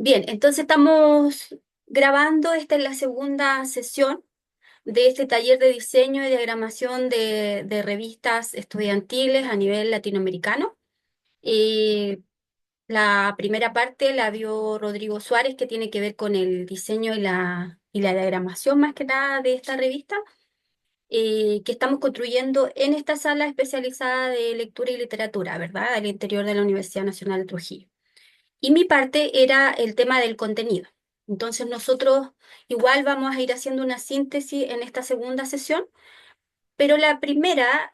Bien, entonces estamos grabando, esta es la segunda sesión de este taller de diseño y diagramación de revistas estudiantiles a nivel latinoamericano. Y la primera parte la dio Rodrigo Suárez, que tiene que ver con el diseño y la diagramación más que nada de esta revista, que estamos construyendo en esta sala especializada de lectura y literatura, ¿verdad? Al interior de la Universidad Nacional de Trujillo. Y mi parte era el tema del contenido. Entonces nosotros igual vamos a ir haciendo una síntesis en esta segunda sesión, pero la primera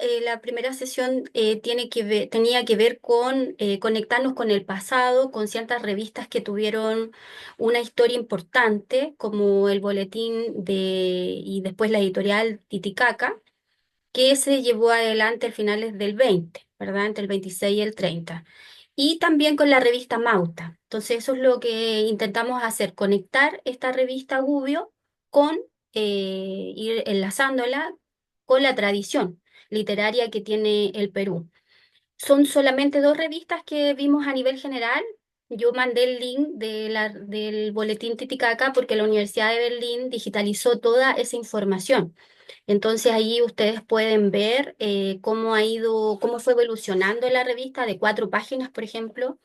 sesión tenía que ver con conectarnos con el pasado, con ciertas revistas que tuvieron una historia importante, como el Boletín y después la editorial Titicaca, que se llevó adelante a finales del 20, ¿verdad? Entre el 26 y el 30. Y también con la revista Mauta. Entonces eso es lo que intentamos hacer, conectar esta revista Gubbio con, ir enlazándola con la tradición literaria que tiene el Perú. Son solamente dos revistas que vimos a nivel general. Yo mandé el link del boletín Titicaca porque la Universidad de Berlín digitalizó toda esa información. Entonces ahí ustedes pueden ver cómo fue evolucionando la revista de 4 páginas, por ejemplo,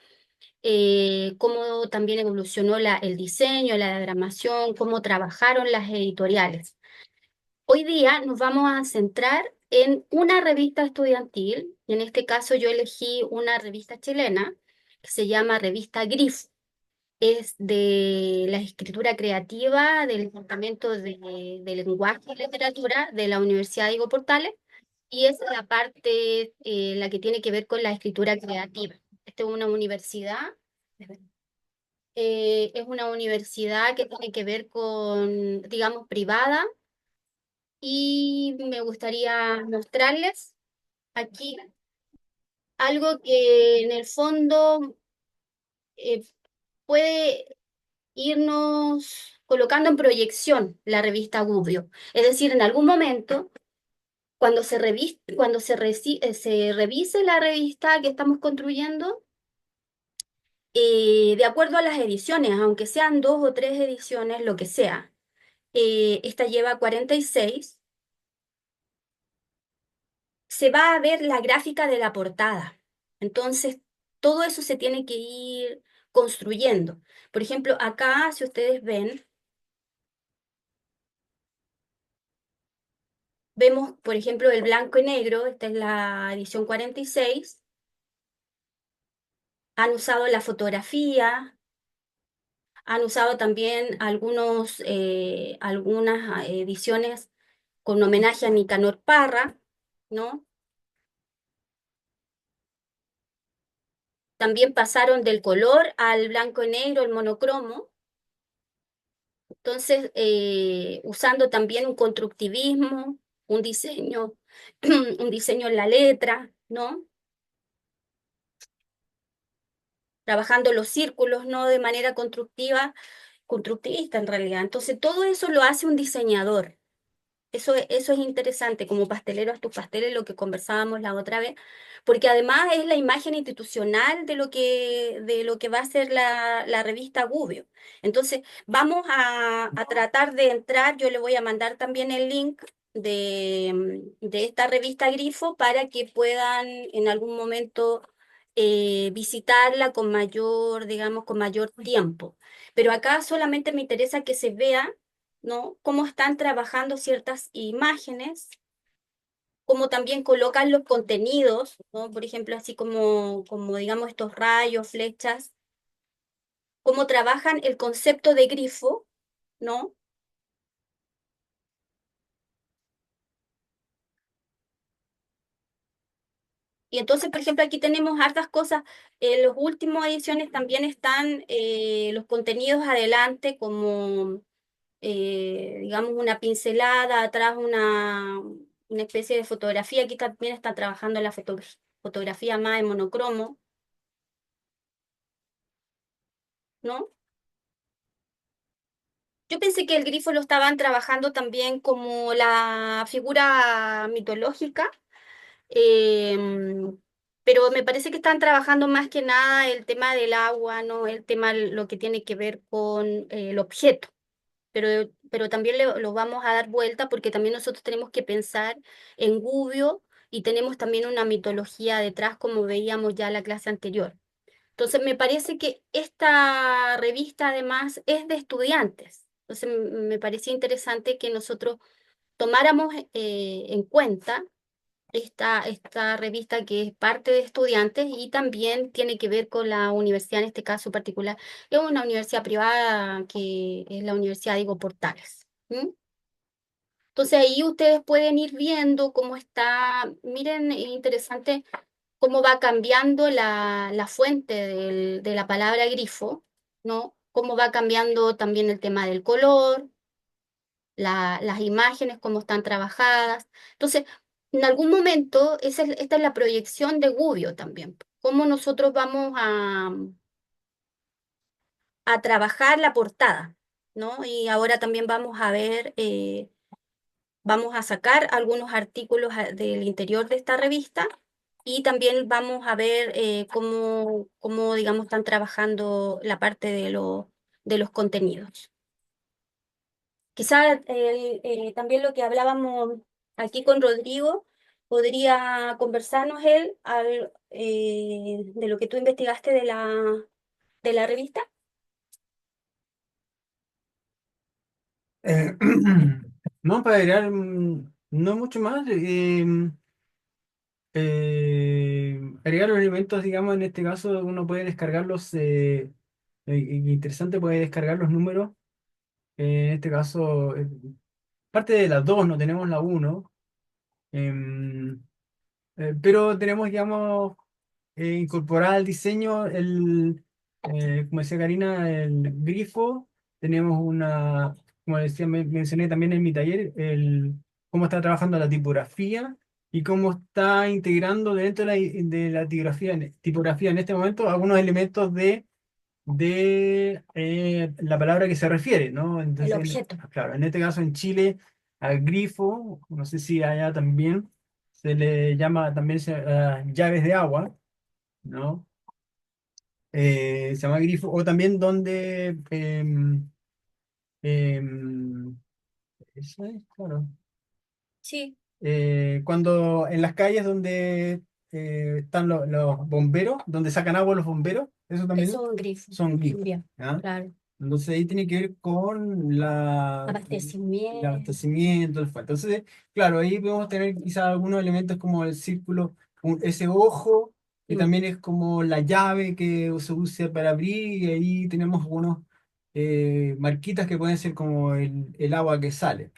cómo también evolucionó el diseño, la diagramación, cómo trabajaron las editoriales. Hoy día nos vamos a centrar en una revista estudiantil, y en este caso yo elegí una revista chilena que se llama Revista Grifo. Es de la escritura creativa del Departamento de Lenguaje y Literatura de la Universidad Diego Portales, y es la parte, la que tiene que ver con la escritura creativa. Esta es una universidad que tiene que ver con, digamos, privada, y me gustaría mostrarles aquí algo que en el fondo eh, puede irnos colocando en proyección la revista Gubbio. Es decir, en algún momento, cuando se revise la revista que estamos construyendo, de acuerdo a las ediciones, aunque sean 2 o 3 ediciones, lo que sea, esta lleva 46, se va a ver la gráfica de la portada. Entonces, todo eso se tiene que ir construyendo. Por ejemplo, acá, si ustedes ven, vemos, por ejemplo, el blanco y negro, esta es la edición 46. Han usado la fotografía, han usado también algunas ediciones con homenaje a Nicanor Parra, ¿no? También pasaron del color al blanco y negro, el monocromo. Entonces, usando también un constructivismo, un diseño, un diseño en la letra, ¿no? Trabajando los círculos, ¿no? De manera constructivista en realidad. Entonces, todo eso lo hace un diseñador. Eso es interesante, como pastelero a tus pasteles, lo que conversábamos la otra vez, porque además es la imagen institucional de lo que va a ser la revista Gubbio. Entonces, vamos a tratar de entrar, yo le voy a mandar también el link de esta revista Grifo para que puedan en algún momento visitarla con mayor, digamos, con mayor tiempo. Pero acá solamente me interesa que se vea, ¿no? Cómo están trabajando ciertas imágenes, cómo también colocan los contenidos, ¿no? Por ejemplo, así como digamos estos rayos, flechas, cómo trabajan el concepto de grifo, ¿no? Y entonces, por ejemplo, aquí tenemos hartas cosas. En las últimas ediciones también están los contenidos adelante, como digamos, una pincelada, atrás una especie de fotografía. Aquí también está trabajando la fotografía más en monocromo, ¿no? Yo pensé que el grifo lo estaban trabajando también como la figura mitológica, pero me parece que están trabajando más que nada el tema del agua, ¿no? El tema, lo que tiene que ver con el objeto. Pero también lo vamos a dar vuelta porque también nosotros tenemos que pensar en Gubbio y tenemos también una mitología detrás, como veíamos ya en la clase anterior. Entonces, me parece que esta revista además es de estudiantes. Entonces, me parecía interesante que nosotros tomáramos en cuenta esta revista que es parte de estudiantes y también tiene que ver con la universidad, en este caso particular. Es una universidad privada que es la Universidad Diego Portales. ¿M? Entonces ahí ustedes pueden ir viendo cómo está, miren, es interesante cómo va cambiando la fuente de la palabra grifo, ¿no? Cómo va cambiando también el tema del color, las imágenes, cómo están trabajadas. Entonces, en algún momento, esta es la proyección de Gubbio también, cómo nosotros vamos a trabajar la portada, ¿no? Y ahora también vamos a ver, vamos a sacar algunos artículos del interior de esta revista y también vamos a ver cómo, digamos, están trabajando la parte de los contenidos. Quizá también lo que hablábamos aquí con Rodrigo, podría conversarnos él de lo que tú investigaste de la revista. Eh, no, para agregar, no mucho más. Agregar los elementos, digamos, en este caso uno puede descargarlos, interesante, puede descargar los números. En este caso, parte de las dos, no tenemos la uno. em, pero tenemos, digamos, incorporar al diseño como decía Karina, el grifo. Tenemos como decía, mencioné también en mi taller, cómo está trabajando la tipografía y cómo está integrando dentro de la tipografía en este momento algunos elementos de la palabra que se refiere, ¿no? El Entonces, objeto. claro, en este caso en Chile, al grifo, no sé si allá también, se le llama también llaves de agua, ¿no? Se llama grifo, o también donde, eso es, claro. Sí, Cuando en las calles donde están los bomberos, donde sacan agua los bomberos, eso eso también es un grifo. son grifos, Bien, ¿ya? claro. Entonces ahí tiene que ver con el Abastecimiento. abastecimiento, entonces, claro, ahí podemos tener quizás algunos elementos como el círculo, ese ojo, que Mm. también es como la llave que se usa para abrir, y ahí tenemos algunos marquitas que pueden ser como el agua que sale.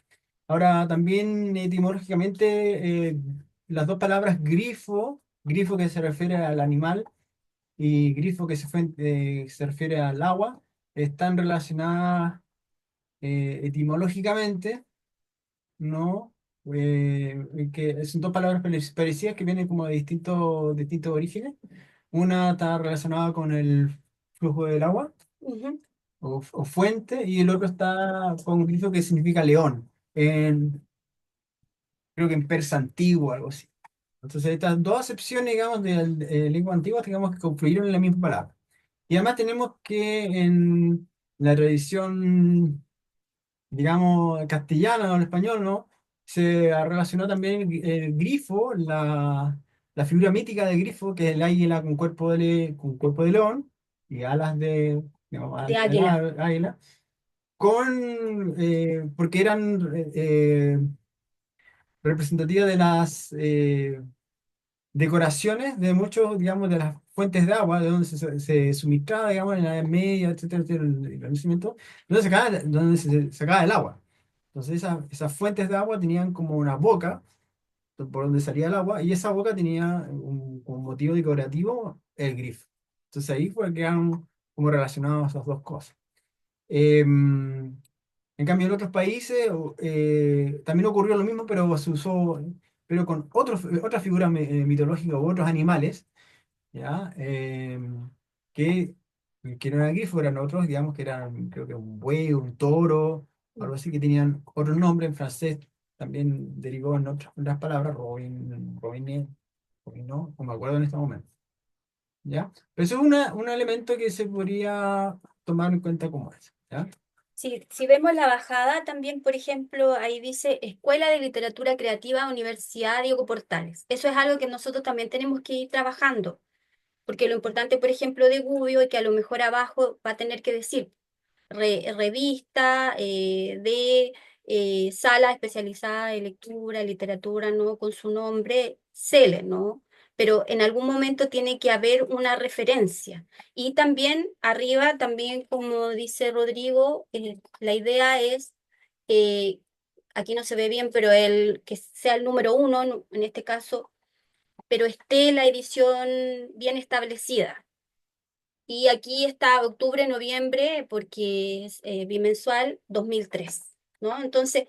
Ahora, también etimológicamente, las dos palabras grifo que se refiere al animal y grifo que se refiere al agua, están relacionadas etimológicamente, ¿no? Que son dos palabras parecidas que vienen como de distintos orígenes. Una está relacionada con el flujo del agua Ujú. o fuente, y el otro está con un grifo que significa león, creo que en persa antiguo, algo así. Entonces, estas dos acepciones, digamos, de lengua antigua, digamos, que confluyeron en la misma palabra. Y además tenemos que en la tradición, digamos, castellana o el español, ¿no? Se relacionó también el grifo, la figura mítica del grifo, que es el águila con cuerpo de león y alas digamos, De de águila. águila, porque eran representativas de las decoraciones de muchos, digamos, de las fuentes de agua, de donde se suministraba, digamos, en la Edad Media, etcétera, etcétera, el Renacimiento, donde se sacaba el agua. Entonces, esas fuentes de agua tenían como una boca por donde salía el agua, y esa boca tenía como motivo decorativo el grifo. Entonces, ahí fue que quedaron como relacionados esas dos cosas. En cambio, en otros países también ocurrió lo mismo, pero se usó, pero con otras figuras mitológicas u otros animales, ¿ya? Que no eran grifos, eran otros, digamos que eran, creo que un buey, un toro, Mm. algo así, que tenían otro nombre en francés, también derivó en otras palabras, robinet, Porque no me acuerdo en este momento. ¿Ya? Pero eso es un elemento que se podría tomar en cuenta como eso, ¿ya? Si vemos la bajada, también, por ejemplo, ahí dice Escuela de Literatura Creativa, Universidad Diego Portales. Eso es algo que nosotros también tenemos que ir trabajando, porque lo importante, por ejemplo, de Gubbio y que a lo mejor abajo va a tener que decir revista de sala especializada de lectura, literatura, ¿no? Con su nombre, CELE, ¿no? Pero en algún momento tiene que haber una referencia. Y también arriba, también como dice Rodrigo, la idea es, eh, aquí no se ve bien, pero el que sea el número uno, ¿no? En este caso, pero esté la edición bien establecida. Y aquí está octubre, noviembre, porque es bimensual 2003, ¿no? Entonces,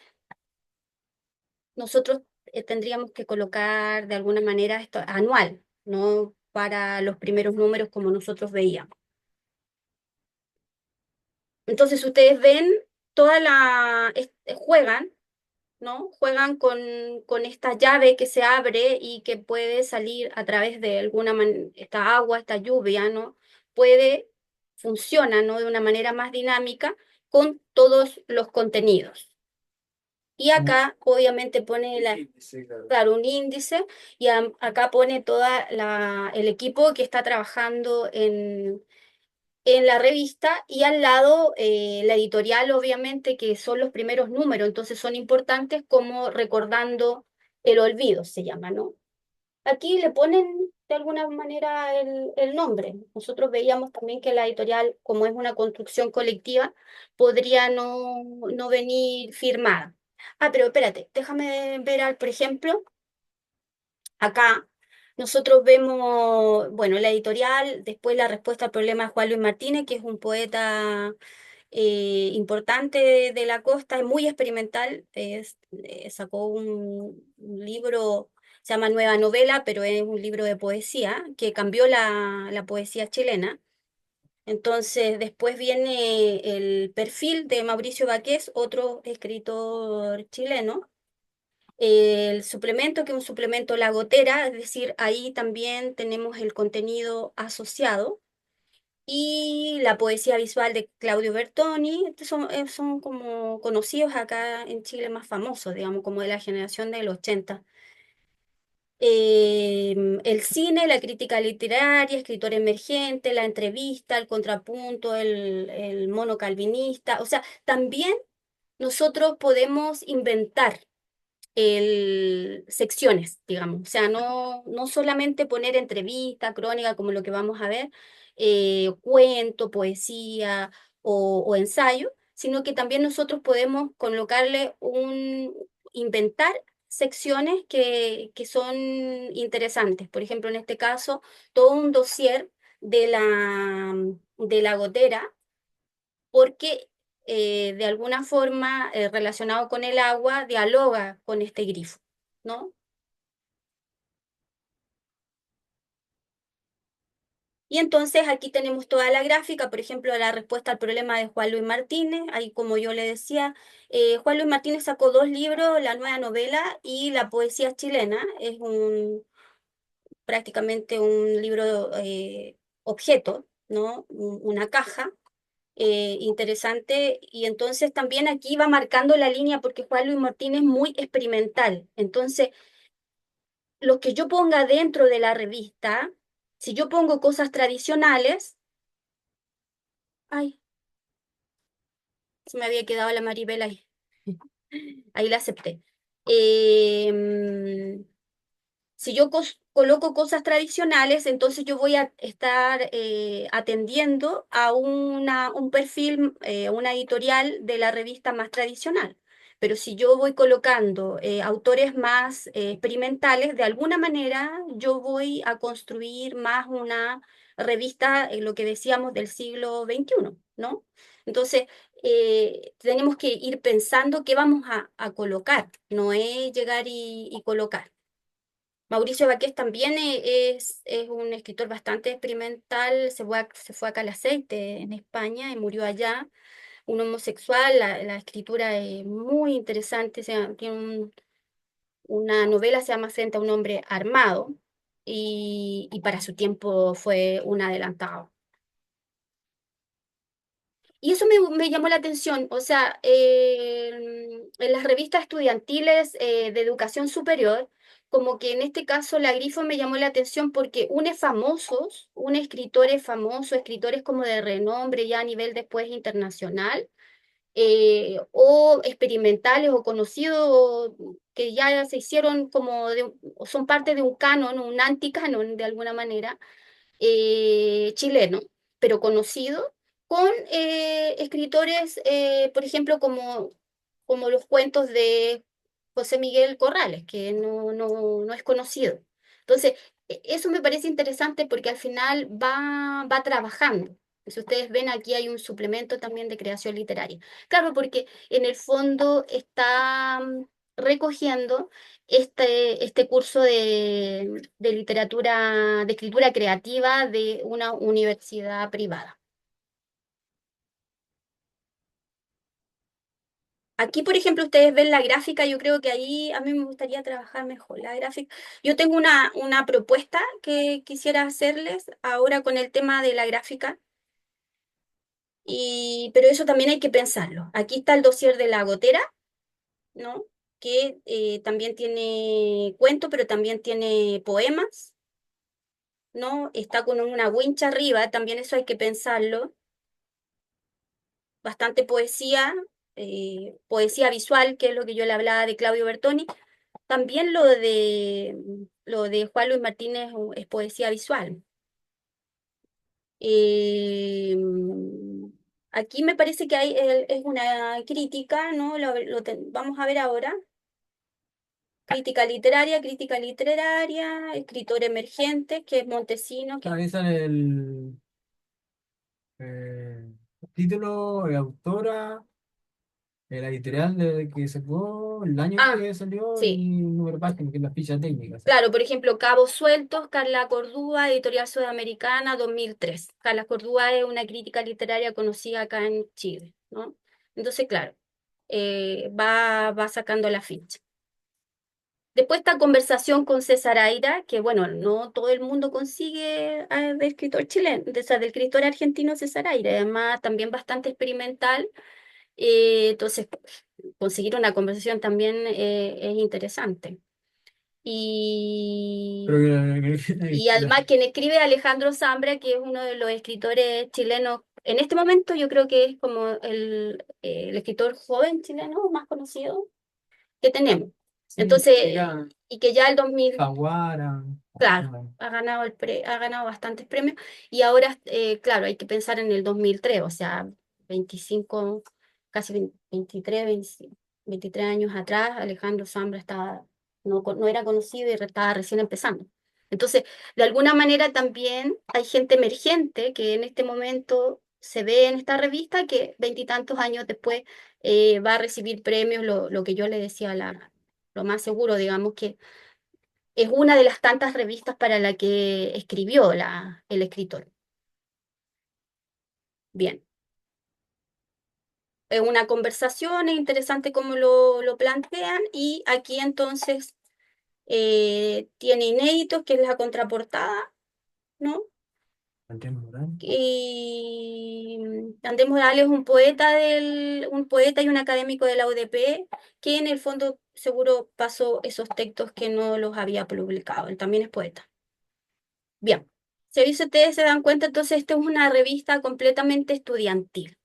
nosotros tendríamos que colocar de alguna manera esto anual, ¿no? Para los primeros números como nosotros veíamos. Entonces, ustedes ven toda juegan, ¿no? Juegan con esta llave que se abre y que puede salir a través de alguna manera, esta agua, esta lluvia, ¿no? Puede, funciona, ¿no? De una manera más dinámica con todos los contenidos. Y Un acá obviamente pone índice, claro. claro, un índice y acá pone toda el equipo que está trabajando en la revista y al lado la editorial, obviamente, que son los primeros números, entonces son importantes como recordando el olvido, se llama, ¿no? Aquí le ponen de alguna manera el nombre. Nosotros veíamos también que la editorial, como es una construcción colectiva, podría no venir firmada. Ah, pero espérate, déjame ver, por ejemplo, acá nosotros vemos, bueno, la editorial, después la respuesta al problema de Juan Luis Martínez, que es un poeta importante de la costa, es muy experimental, sacó un libro, se llama Nueva Novela, pero es un libro de poesía que cambió la poesía chilena. Entonces, después viene el perfil de Mauricio Baqués, otro escritor chileno, el suplemento, que es un suplemento La Gotera, es decir, ahí también tenemos el contenido asociado. Y la poesía visual de Claudio Bertoni, estos son como conocidos acá en Chile, más famosos, digamos, como de la generación del 80. El cine, la crítica literaria, escritor emergente, la entrevista, el contrapunto, el mono calvinista. O sea, también nosotros podemos inventar secciones, digamos. O sea, no solamente poner entrevista, crónica, como lo que vamos a ver, cuento, poesía o ensayo, sino que también nosotros podemos colocarle inventar secciones que son interesantes. Por ejemplo, en este caso, todo un dossier de la gotera porque de alguna forma relacionado con el agua dialoga con este grifo, ¿no? Y entonces aquí tenemos toda la gráfica, por ejemplo, la respuesta al problema de Juan Luis Martínez. Ahí, como yo le decía, Juan Luis Martínez sacó dos libros, la nueva novela y la poesía chilena. Es prácticamente un libro objeto, ¿no? Una caja interesante. Y entonces también aquí va marcando la línea porque Juan Luis Martínez es muy experimental. Entonces, lo que yo ponga dentro de la revista, si yo pongo cosas tradicionales, ay, se me había quedado la Maribel ahí, ahí la acepté. Em, Si yo coloco cosas tradicionales, entonces yo voy a estar atendiendo a un perfil, una editorial de la revista más tradicional. Pero si yo voy colocando autores más experimentales, de alguna manera yo voy a construir más una revista, lo que decíamos, del siglo XXI, ¿no? Entonces, tenemos que ir pensando qué vamos a colocar, no es llegar y colocar. Mauricio Baqués también es un escritor bastante experimental, se fue a Calaceite, en España, y murió allá, un homosexual, la escritura es muy interesante, tiene una novela, se llama Frente a un hombre armado, y para su tiempo fue un adelantado. Y eso me llamó la atención, o sea, en las revistas estudiantiles de educación superior, como que en este caso la Grifo me llamó la atención porque une famosos, une escritores famosos, escritores como de renombre ya a nivel después internacional, o experimentales o conocidos que ya se hicieron como o son parte de un canon, un anticanon de alguna manera chileno, pero conocido, con escritores, por ejemplo, como los cuentos de José Miguel Corrales, que no es conocido. Entonces, eso me parece interesante porque al final va trabajando. Si ustedes ven, aquí hay un suplemento también de creación literaria. Claro, porque en el fondo está recogiendo este curso de literatura, de escritura creativa de una universidad privada. Aquí, por ejemplo, ustedes ven la gráfica, yo creo que ahí a mí me gustaría trabajar mejor la gráfica. Yo tengo una propuesta que quisiera hacerles ahora con el tema de la gráfica, pero eso también hay que pensarlo. Aquí está el dossier de la gotera, ¿no? Que también tiene cuento, pero también tiene poemas, ¿no? Está con una wincha arriba, también eso hay que pensarlo. Bastante poesía, poesía visual, que es lo que yo le hablaba de Claudio Bertoni. También lo de Juan Luis Martínez es poesía visual. Eh, Aquí me parece que es una crítica, ¿no? Vamos a ver ahora. Crítica literaria, escritor emergente, que es Montesino, que Ahí sale eh, el título, la autora, la editorial de que sacó, el año ah, que salió sí. y un número de páginas, que es la ficha técnica. ¿Sí? Claro, por ejemplo, Cabos Sueltos, Carla Cordúa, Editorial Sudamericana, 2003. Carla Cordúa es una crítica literaria conocida acá en Chile, ¿no? Entonces, claro, va sacando la ficha. Después esta conversación con César Aira, que bueno, no todo el mundo consigue de escritor chileno, o sea, del escritor argentino César Aira, además también bastante experimental, entonces conseguir una conversación también es interesante. Pero Y, y que además quien escribe es Alejandro Zambra, que es uno de los escritores chilenos, en este momento yo creo que es como el escritor joven chileno más conocido que tenemos. sí, Entonces, diga y que ya el 2000 Jaguara. claro, Bueno, ha ganado bastantes premios y ahora, claro, hay que pensar en el 2003, o sea, 25 casi 23, 23 años atrás, Alejandro Zambra no era conocido y estaba recién empezando. Entonces, de alguna manera también hay gente emergente que en este momento se ve en esta revista que veintitantos años después va a recibir premios, lo que yo le decía, lo más seguro, digamos que es una de las tantas revistas para la que escribió el escritor. Bien, es una conversación, es interesante cómo lo plantean y aquí entonces tiene inéditos, que es la contraportada, ¿no? Andrés Morán. Y Andrés Morales es un poeta y un académico de la UDP, que en el fondo seguro pasó esos textos que no los había publicado. Él también es poeta. Bien, si ustedes se dan cuenta, entonces esta es una revista completamente estudiantil.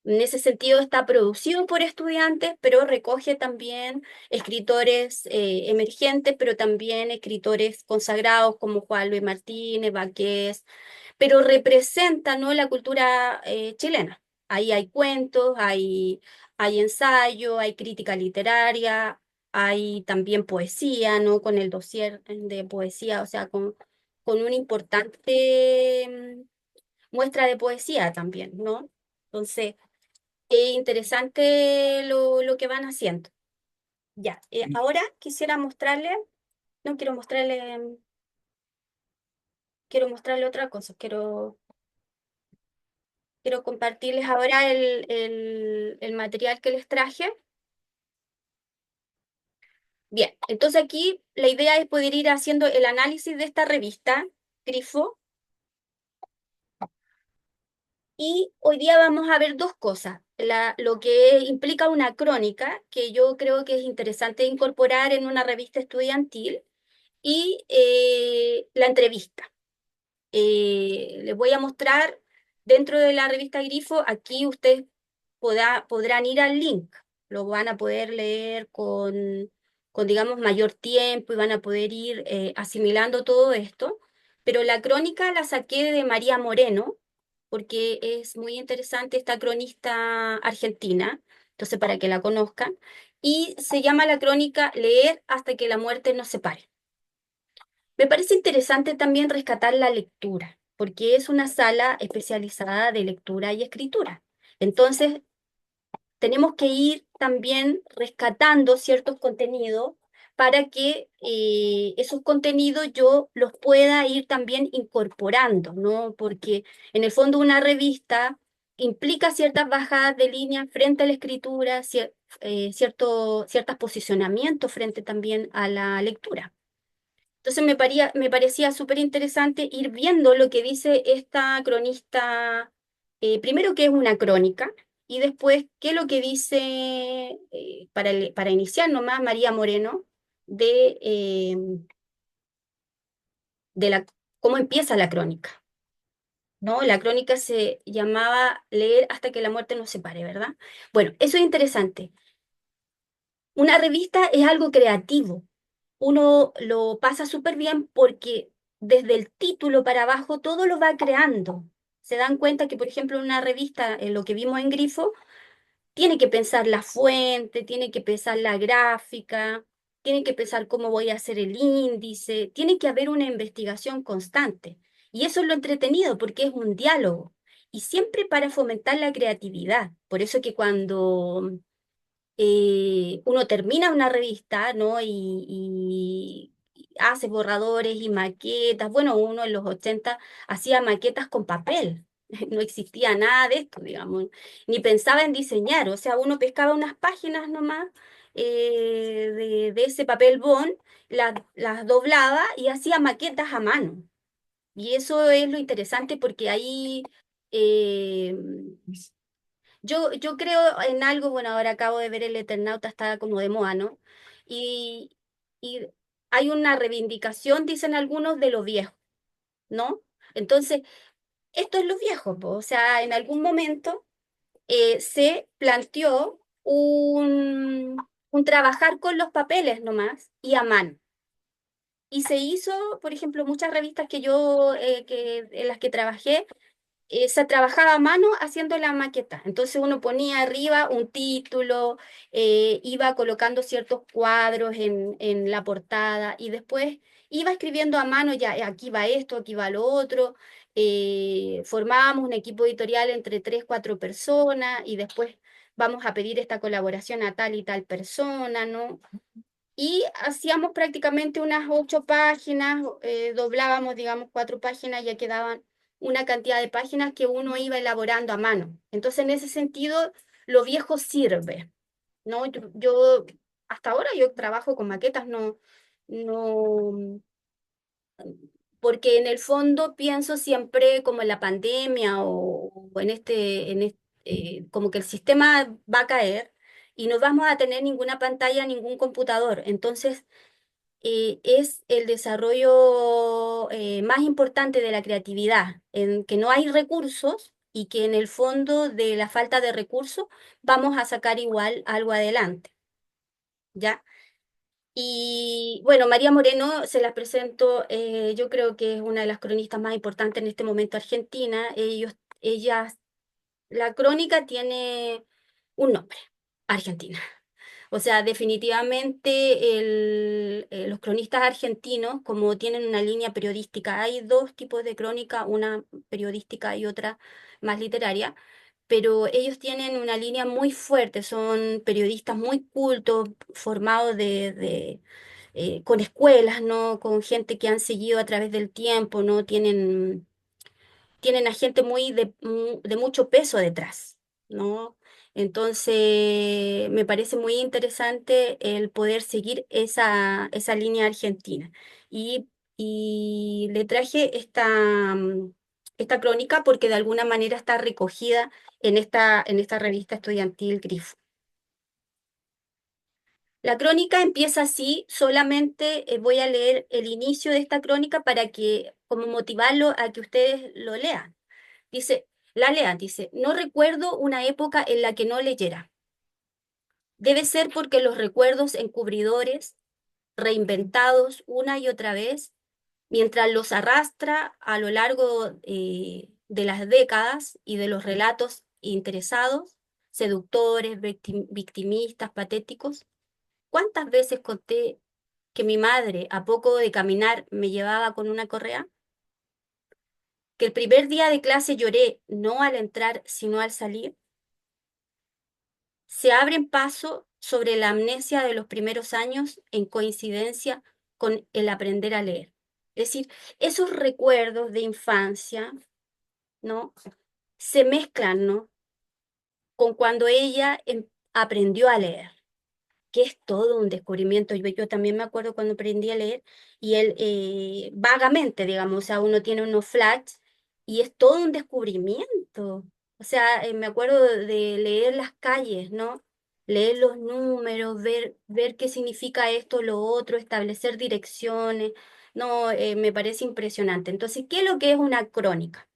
En ese sentido está producido por estudiantes, pero recoge también escritores emergentes, pero también escritores consagrados como Juan Luis Martínez, Vaqués, pero representa, ¿no?, la cultura chilena. Ahí hay cuentos, hay ensayo, hay crítica literaria, hay también poesía, ¿no? Con el dossier de poesía, o sea, con una importante muestra de poesía también, ¿no? Entonces, es interesante lo que van haciendo. Ya, ahora quisiera mostrarle, no quiero mostrarle, quiero mostrarle otra cosa, quiero compartirles ahora el material que les traje. Bien, entonces aquí la idea es poder ir haciendo el análisis de esta revista, Grifo, y hoy día vamos a ver dos cosas. Lo que implica una crónica, que yo creo que es interesante incorporar en una revista estudiantil, y la entrevista. Les voy a mostrar dentro de la revista Grifo, aquí ustedes podrán ir al link, lo van a poder leer con digamos, mayor tiempo y van a poder ir asimilando todo esto, pero la crónica la saqué de María Moreno, porque es muy interesante esta cronista argentina, entonces para que la conozcan, y se llama la crónica Leer hasta que la muerte nos separe. Me parece interesante también rescatar la lectura, porque es una sala especializada de lectura y escritura. Entonces, tenemos que ir también rescatando ciertos contenidos para que esos contenidos yo los pueda ir también incorporando, ¿no? Porque en el fondo una revista implica ciertas bajadas de línea frente a la escritura, ciertos posicionamientos frente también a la lectura. Entonces me parecía súper interesante ir viendo lo que dice esta cronista, primero que es una crónica, y después qué es lo que dice, para iniciar nomás, María Moreno, de cómo empieza la crónica, ¿no? La crónica se llamaba Leer hasta que la muerte nos separe, ¿verdad? Bueno, eso es interesante. Una revista es algo creativo. Uno lo pasa súper bien porque desde el título para abajo todo lo va creando. Se dan cuenta que, por ejemplo, en una revista, en lo que vimos en Grifo, tiene que pensar la fuente, tiene que pensar la gráfica, tiene que pensar cómo voy a hacer el índice, tiene que haber una investigación constante. Y eso es lo entretenido porque es un diálogo y siempre para fomentar la creatividad. Por eso que cuando uno termina una revista, ¿no? Y hace borradores y maquetas. Bueno, uno en los 80 hacía maquetas con papel. No existía nada de esto, digamos, ni pensaba en diseñar. O sea, uno pescaba unas páginas nomás de ese papel bond, las doblaba y hacía maquetas a mano. Y eso es lo interesante porque ahí eh, yo creo en algo, bueno, ahora acabo de ver El Eternauta, está como de moda, ¿no? Y, y hay una reivindicación, dicen algunos, de lo viejo, ¿no? Entonces, esto es lo viejo, po. O sea, en algún momento se planteó un trabajar con los papeles nomás y a mano. Y se hizo, por ejemplo, muchas revistas en las que trabajé, se trabajaba a mano haciendo la maqueta. Entonces uno ponía arriba un título, iba colocando ciertos cuadros en la portada y después iba escribiendo a mano, ya aquí va esto, aquí va lo otro. Formábamos un equipo editorial entre tres, cuatro personas y después vamos a pedir esta colaboración a tal y tal persona, ¿no? Y hacíamos prácticamente unas 8 páginas, doblábamos, digamos, 4 páginas, ya quedaban una cantidad de páginas que uno iba elaborando a mano. Entonces, en ese sentido, lo viejo sirve, ¿no? Hasta ahora yo trabajo con maquetas, no, porque en el fondo pienso siempre como en la pandemia o como que el sistema va a caer y no vamos a tener ninguna pantalla, ningún computador. Entonces, es el desarrollo más importante de la creatividad, en que no hay recursos y que en el fondo de la falta de recursos vamos a sacar igual algo adelante, ¿ya? Y bueno, María Moreno se las presento, yo creo que es una de las cronistas más importantes en este momento Argentina. Ella, la crónica tiene un nombre, Argentina. O sea, definitivamente los cronistas argentinos, como tienen una línea periodística, hay dos tipos de crónica, una periodística y otra más literaria, pero ellos tienen una línea muy fuerte, son periodistas muy cultos, formados con escuelas, ¿no? Con gente que han seguido a través del tiempo, ¿no? Tienen a gente de mucho peso detrás. ¿no? Entonces, me parece muy interesante el poder seguir esa línea argentina. Y, y le traje esta crónica porque de alguna manera está recogida en esta revista estudiantil Grifo. La crónica empieza así, solamente voy a leer el inicio de esta crónica para que, como motivarlo a que ustedes lo lean. Dice, la lean, dice, no recuerdo una época en la que no leyera. Debe ser porque los recuerdos encubridores, reinventados una y otra vez, mientras los arrastra a lo largo de las décadas y de los relatos interesados, seductores, victimistas, patéticos. ¿Cuántas veces conté que mi madre, a poco de caminar, me llevaba con una correa? Que el primer día de clase lloré, no al entrar, sino al salir. Se abren paso sobre la amnesia de los primeros años en coincidencia con el aprender a leer. Es decir, esos recuerdos de infancia, ¿no? Se mezclan, ¿no? Con cuando ella aprendió a leer, que es todo un descubrimiento. Yo también me acuerdo cuando aprendí a leer y él vagamente, digamos, o sea, uno tiene unos flash y es todo un descubrimiento. O sea, me acuerdo de leer las calles, ¿no? Leer los números, ver qué significa esto, lo otro, establecer direcciones. No, me parece impresionante. Entonces, ¿qué es lo que es una crónica?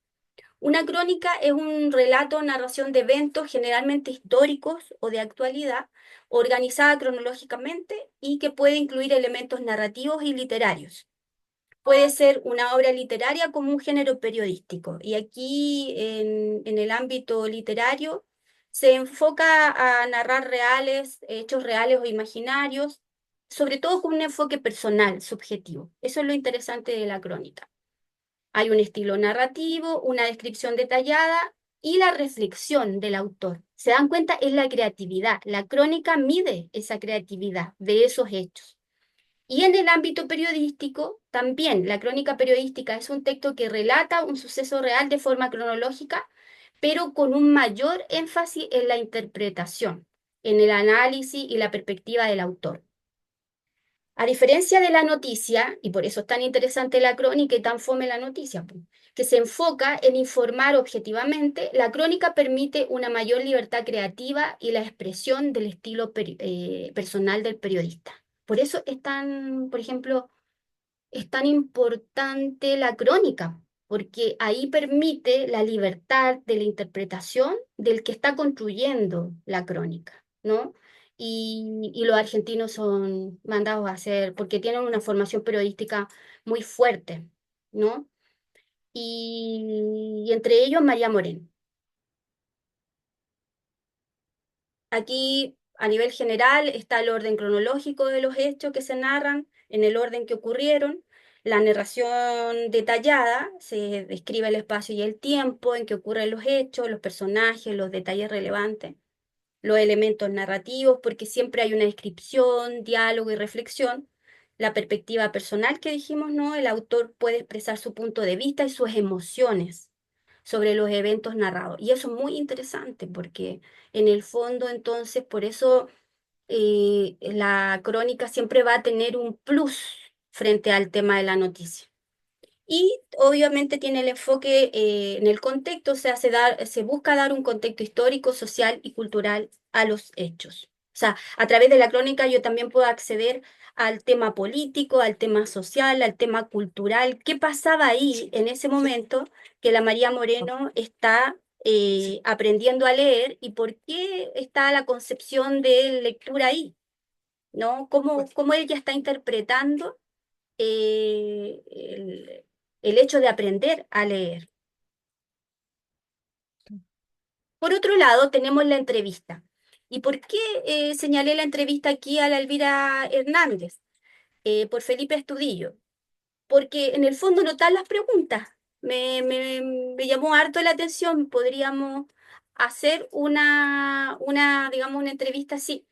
Una crónica es un relato o narración de eventos generalmente históricos o de actualidad, organizada cronológicamente y que puede incluir elementos narrativos y literarios. Puede ser una obra literaria como un género periodístico. Y aquí en el ámbito literario se enfoca a narrar reales, hechos reales o imaginarios, sobre todo con un enfoque personal, subjetivo. Eso es lo interesante de la crónica. Hay un estilo narrativo, una descripción detallada y la reflexión del autor. ¿Se dan cuenta? Es la creatividad. La crónica mide esa creatividad de esos hechos. Y en el ámbito periodístico, también la crónica periodística es un texto que relata un suceso real de forma cronológica, pero con un mayor énfasis en la interpretación, en el análisis y la perspectiva del autor. A diferencia de la noticia, y por eso es tan interesante la crónica y tan fome la noticia, po, que se enfoca en informar objetivamente, la crónica permite una mayor libertad creativa y la expresión del estilo personal del periodista. Por eso es tan, por ejemplo, es tan importante la crónica, porque ahí permite la libertad de la interpretación del que está construyendo la crónica, ¿no? Y los argentinos son mandados a hacer, porque tienen una formación periodística muy fuerte, ¿no? Y entre ellos María Moreno. Aquí, a nivel general, está el orden cronológico de los hechos que se narran, en el orden que ocurrieron. La narración detallada se describe el espacio y el tiempo en que ocurren los hechos, los personajes, los detalles relevantes, los elementos narrativos, porque siempre hay una descripción, diálogo y reflexión. La perspectiva personal que dijimos, ¿no? El autor puede expresar su punto de vista y sus emociones sobre los eventos narrados. Y eso es muy interesante porque en el fondo, entonces, por eso la crónica siempre va a tener un plus frente al tema de la noticia. Y obviamente tiene el enfoque en el contexto, o sea, se busca dar un contexto histórico, social y cultural a los hechos. O sea, a través de la crónica yo también puedo acceder al tema político, al tema social, al tema cultural. ¿Qué pasaba ahí en ese momento que la María Moreno está aprendiendo a leer y por qué está la concepción de lectura ahí? ¿No? ¿Cómo ella está interpretando eh, el, el hecho de aprender a leer? Por otro lado, tenemos la entrevista. ¿Y por qué señalé la entrevista aquí a la Elvira Hernández? Por Felipe Astudillo. Porque en el fondo notar las preguntas. Me llamó harto la atención. Podríamos hacer digamos, una entrevista así.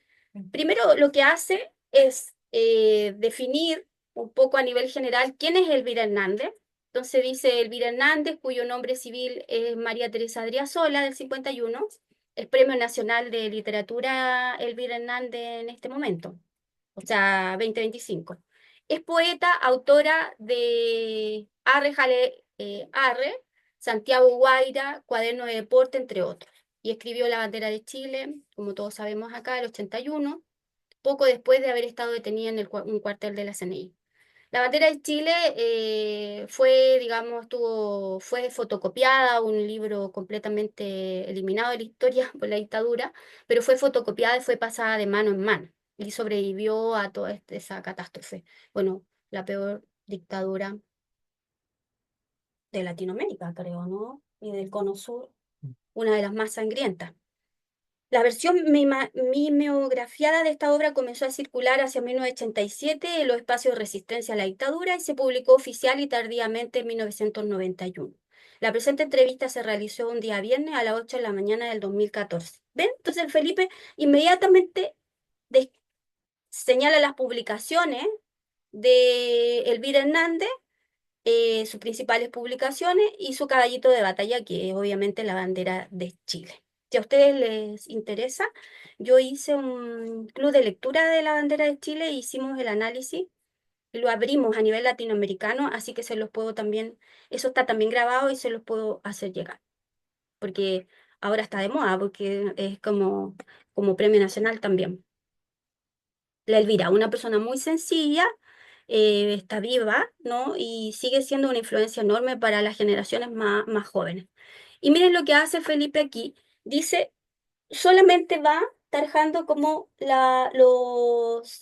Primero, lo que hace es definir un poco a nivel general quién es Elvira Hernández. Entonces dice Elvira Hernández, cuyo nombre civil es María Teresa Adriasola, del 51. el Premio Nacional de Literatura Elvira Hernández en este momento, o sea, 2025. Es poeta, autora de Arre, Jale, Arre, Santiago Guaira, Cuaderno de Deporte, entre otros. Y escribió La bandera de Chile, como todos sabemos acá, el 81, poco después de haber estado detenida en un cuartel de la CNI. La bandera de Chile fue, digamos, fue fotocopiada, un libro completamente eliminado de la historia por la dictadura, pero fue fotocopiada y fue pasada de mano en mano y sobrevivió a toda esa catástrofe. Bueno, la peor dictadura de Latinoamérica, creo, ¿no? Y del Cono Sur, una de las más sangrientas. La versión mimeografiada de esta obra comenzó a circular hacia 1987 en los espacios de resistencia a la dictadura y se publicó oficial y tardíamente en 1991. La presente entrevista se realizó un día viernes a las 8 de la mañana del 2014. ¿Ven? Entonces el Felipe inmediatamente des- señala las publicaciones de Elvira Hernández, sus principales publicaciones y su caballito de batalla, que es obviamente la bandera de Chile. Si a ustedes les interesa, yo hice un club de lectura de la bandera de Chile, hicimos el análisis y lo abrimos a nivel latinoamericano, así que se los puedo también, eso está también grabado y se los puedo hacer llegar, porque ahora está de moda, porque es como premio nacional también. La Elvira, una persona muy sencilla, está viva, ¿no? Y sigue siendo una influencia enorme para las generaciones más jóvenes. Y miren lo que hace Felipe aquí. Dice, solamente va tarjando como los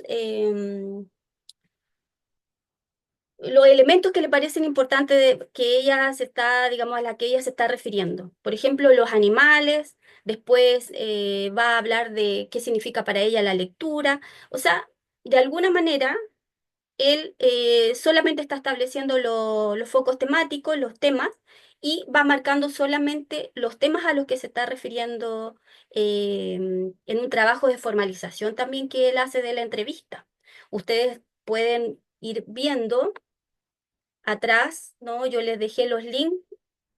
elementos que le parecen importantes que ella se está, digamos, a la que ella se está refiriendo. Por ejemplo, los animales, después va a hablar de qué significa para ella la lectura. O sea, de alguna manera él solamente está estableciendo los focos temáticos, los temas, y va marcando solamente los temas a los que se está refiriendo en un trabajo de formalización también que él hace de la entrevista. Ustedes pueden ir viendo atrás, ¿no? Yo les dejé los links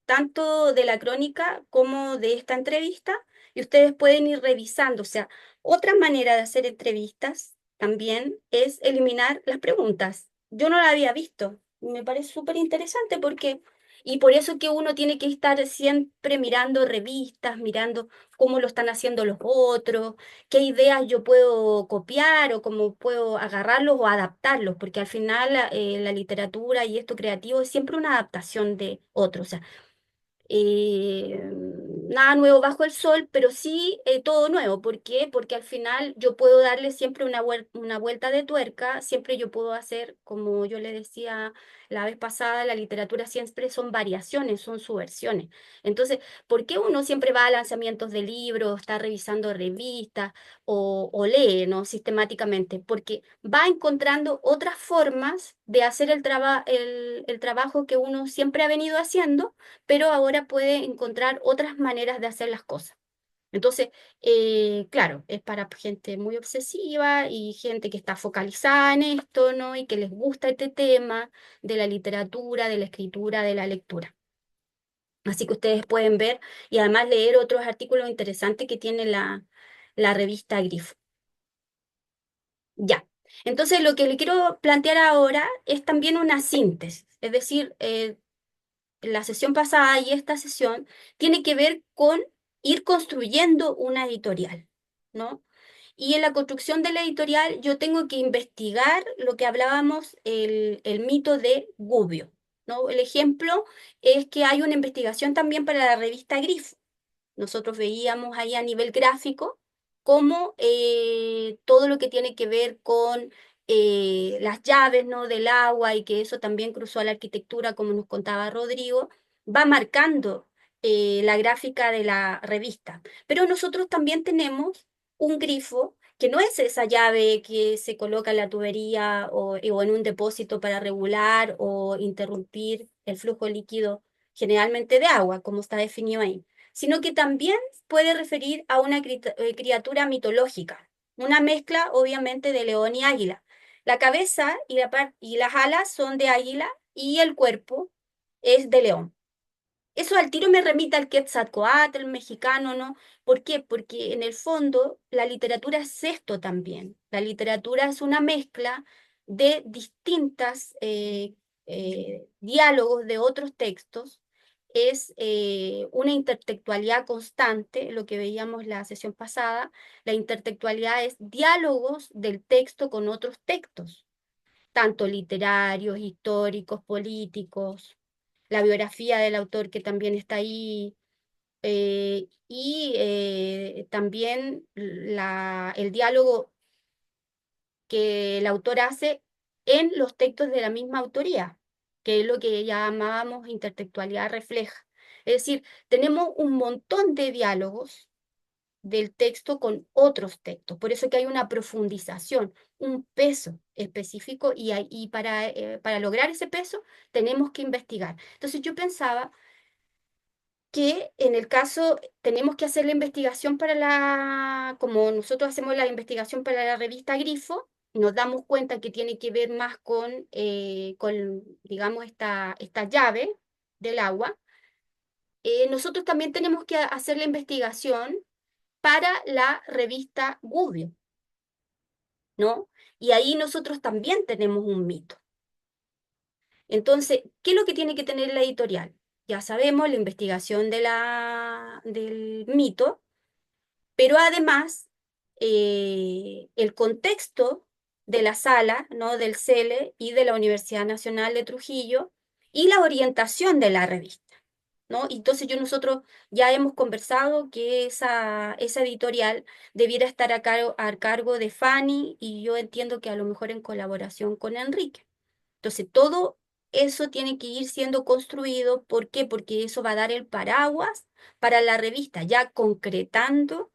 tanto de la crónica como de esta entrevista, y ustedes pueden ir revisando. O sea, otra manera de hacer entrevistas también es eliminar las preguntas. Yo no la había visto, me parece súper interesante porque, y por eso que uno tiene que estar siempre mirando revistas, mirando cómo lo están haciendo los otros, qué ideas yo puedo copiar o cómo puedo agarrarlos o adaptarlos, porque al final la literatura y esto creativo es siempre una adaptación de otros. O sea, eh, nada nuevo bajo el sol, pero sí todo nuevo. ¿Por qué? Porque al final yo puedo darle siempre una vuelta de tuerca, siempre yo puedo hacer, como yo le decía la vez pasada, la literatura siempre son variaciones, son subversiones. Entonces, ¿por qué uno siempre va a lanzamientos de libros, está revisando revistas o lee, ¿no? Sistemáticamente? Porque va encontrando otras formas de hacer el trabajo que uno siempre ha venido haciendo, pero ahora puede encontrar otras maneras de hacer las cosas. Entonces, claro, es para gente muy obsesiva y gente que está focalizada en esto, ¿no? Y que les gusta este tema de la literatura, de la escritura, de la lectura. Así que ustedes pueden ver y además leer otros artículos interesantes que tiene la revista Grifo. Ya. Entonces, lo que le quiero plantear ahora es también una síntesis, es decir, la sesión pasada y esta sesión tiene que ver con ir construyendo una editorial, ¿no? Y en la construcción de la editorial yo tengo que investigar lo que hablábamos, el mito de Gubbio, ¿no? El ejemplo es que hay una investigación también para la revista Grifo. Nosotros veíamos ahí a nivel gráfico cómo todo lo que tiene que ver con las llaves, ¿no? del agua y que eso también cruzó a la arquitectura, como nos contaba Rodrigo, va marcando la gráfica de la revista. Pero nosotros también tenemos un grifo que no es esa llave que se coloca en la tubería o en un depósito para regular o interrumpir el flujo líquido generalmente de agua, como está definido ahí, sino que también puede referir a una criatura mitológica, una mezcla obviamente de león y águila. La cabeza y las alas son de águila y el cuerpo es de león. Eso al tiro me remite al Quetzalcóatl, el mexicano, ¿no? ¿Por qué? Porque en el fondo la literatura es esto también. La literatura es una mezcla de distintas diálogos de otros textos. Es una intertextualidad constante, lo que veíamos la sesión pasada. La intertextualidad es diálogos del texto con otros textos, tanto literarios, históricos, políticos, la biografía del autor que también está ahí, y también el diálogo que el autor hace en los textos de la misma autoría, que es lo que llamábamos intertextualidad refleja. Es decir, tenemos un montón de diálogos del texto con otros textos. Por eso que hay una profundización, un peso específico y para lograr ese peso tenemos que investigar. Entonces yo pensaba que en el caso tenemos que hacer la investigación como nosotros hacemos la investigación para la revista Grifo, nos damos cuenta que tiene que ver más con digamos, esta llave del agua. Nosotros también tenemos que hacer la investigación para la revista Gubbio, ¿no? Y ahí nosotros también tenemos un mito. Entonces, ¿qué es lo que tiene que tener la editorial? Ya sabemos la investigación del mito, pero además el contexto de la sala, ¿no? Del CELE y de la Universidad Nacional de Trujillo y la orientación de la revista. ¿No? Y entonces nosotros ya hemos conversado que esa editorial debiera estar a cargo de Fanny y yo entiendo que a lo mejor en colaboración con Enrique. Entonces, todo eso tiene que ir siendo construido. ¿Por qué? Porque eso va a dar el paraguas para la revista, ya concretando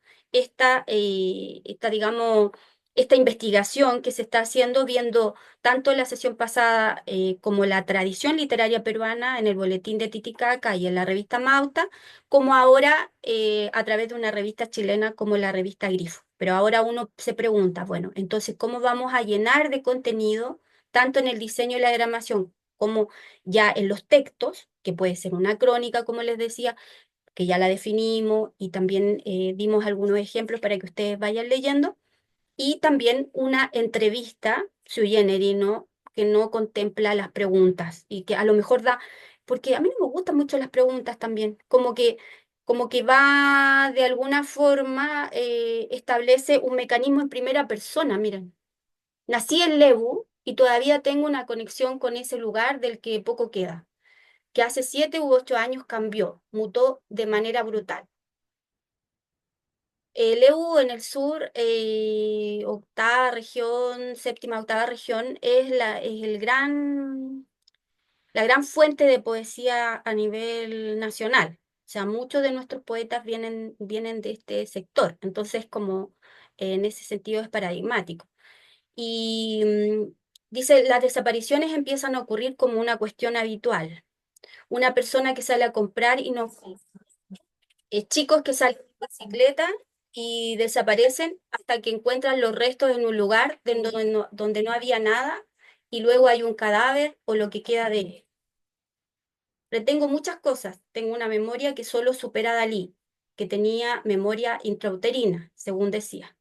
digamos, esta investigación que se está haciendo, viendo tanto la sesión pasada como la tradición literaria peruana en el Boletín de Titicaca y en la revista Mauta, como ahora a través de una revista chilena como la revista Grifo. Pero ahora uno se pregunta, bueno, entonces, ¿cómo vamos a llenar de contenido tanto en el diseño y la gramación como ya en los textos, que puede ser una crónica, como les decía, que ya la definimos y también dimos algunos ejemplos para que ustedes vayan leyendo, y también una entrevista sui generis, ¿no? Que no contempla las preguntas y que a lo mejor porque a mí no me gustan mucho las preguntas también, como que va de alguna forma, establece un mecanismo en primera persona, miren. Nací en Lebu y todavía tengo una conexión con ese lugar del que poco queda, que hace 7 u 8 años cambió, mutó de manera brutal. Lebu en el sur, octava región, séptima, octava región, es la gran fuente de poesía a nivel nacional. O sea, muchos de nuestros poetas vienen de este sector, entonces como en ese sentido es paradigmático. Y dice, las desapariciones empiezan a ocurrir como una cuestión habitual. Una persona que sale a comprar y no... chicos que salen en bicicleta y desaparecen hasta que encuentran los restos en un lugar donde no había nada y luego hay un cadáver o lo que queda de él. Retengo muchas cosas. Tengo una memoria que solo supera a Dalí, que tenía memoria intrauterina, según decía.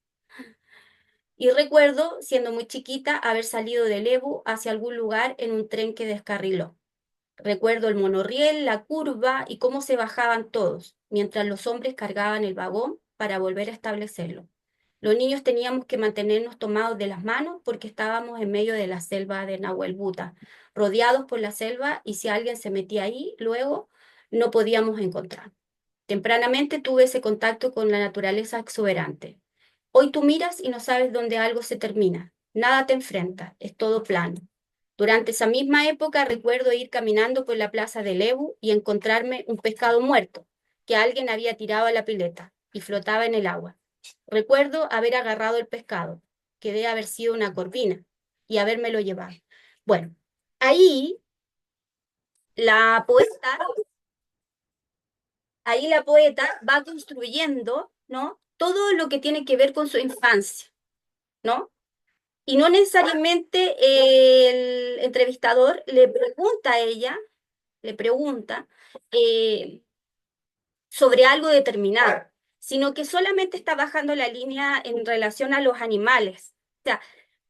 Y recuerdo, siendo muy chiquita, haber salido de Lebu hacia algún lugar en un tren que descarriló. Recuerdo el monorriel, la curva y cómo se bajaban todos, mientras los hombres cargaban el vagón para volver a establecerlo. Los niños teníamos que mantenernos tomados de las manos porque estábamos en medio de la selva de Nahuelbuta, rodeados por la selva, y si alguien se metía ahí, luego no podíamos encontrar. Tempranamente tuve ese contacto con la naturaleza exuberante. Hoy tú miras y no sabes dónde algo se termina. Nada te enfrenta, es todo plano. Durante esa misma época recuerdo ir caminando por la plaza de Lebu y encontrarme un pescado muerto que alguien había tirado a la pileta y flotaba en el agua. Recuerdo haber agarrado el pescado, que debe haber sido una corvina, y habérmelo llevado. Bueno, ahí la poeta, ahí la poeta va construyendo, ¿no? Todo lo que tiene que ver con su infancia, ¿no? Y no necesariamente el entrevistador le pregunta a ella le pregunta eh, sobre algo determinado, sino que solamente está bajando la línea en relación a los animales. O sea,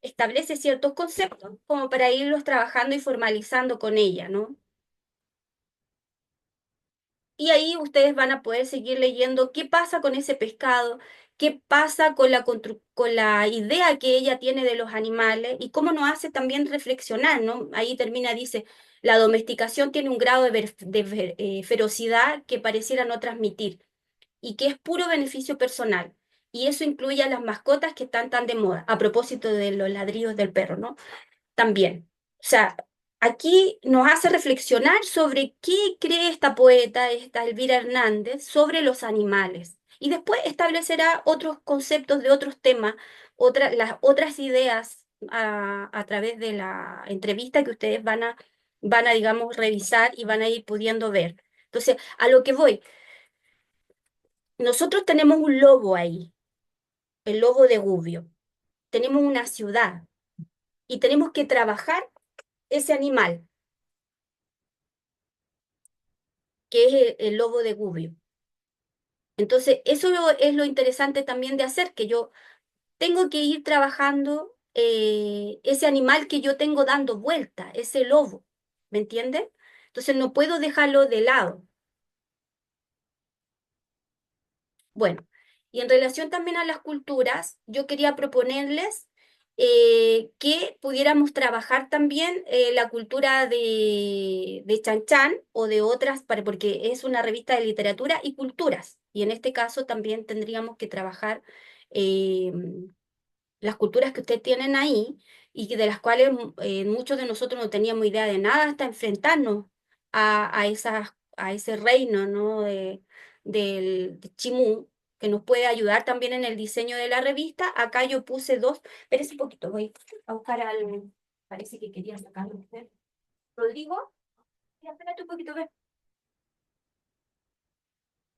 establece ciertos conceptos como para irlos trabajando y formalizando con ella, ¿no? Y ahí ustedes van a poder seguir leyendo qué pasa con ese pescado, qué pasa con con la idea que ella tiene de los animales y cómo nos hace también reflexionar, ¿no? Ahí termina, dice, la domesticación tiene un grado de ferocidad que pareciera no transmitir y que es puro beneficio personal. Y eso incluye a las mascotas que están tan de moda, a propósito de los ladridos del perro, ¿no? También. O sea, aquí nos hace reflexionar sobre qué cree esta poeta, esta Elvira Hernández, sobre los animales. Y después establecerá otros conceptos de otros temas, las otras ideas a través de la entrevista que ustedes digamos, revisar y van a ir pudiendo ver. Entonces, a lo que voy, nosotros tenemos un lobo ahí, el lobo de Gubbio. Tenemos una ciudad y tenemos que trabajar ese animal, que es el lobo de Gubbio. Entonces, es lo interesante también de hacer, que yo tengo que ir trabajando ese animal que yo tengo dando vuelta, ese lobo, ¿me entiendes? Entonces, no puedo dejarlo de lado. Bueno, y en relación también a las culturas, yo quería proponerles que pudiéramos trabajar también la cultura de Chan Chan o de otras, porque es una revista de literatura y culturas. Y en este caso también tendríamos que trabajar eh, las culturas que ustedes tienen ahí y de las cuales muchos de nosotros no teníamos idea de nada hasta enfrentarnos a ese reino, ¿no? De Chimú, que nos puede ayudar también en el diseño de la revista. Acá yo puse dos, espérese un poquito, voy a buscar al, parece que quería sacarlo usted. Rodrigo, ya, espérate un poquito, ve.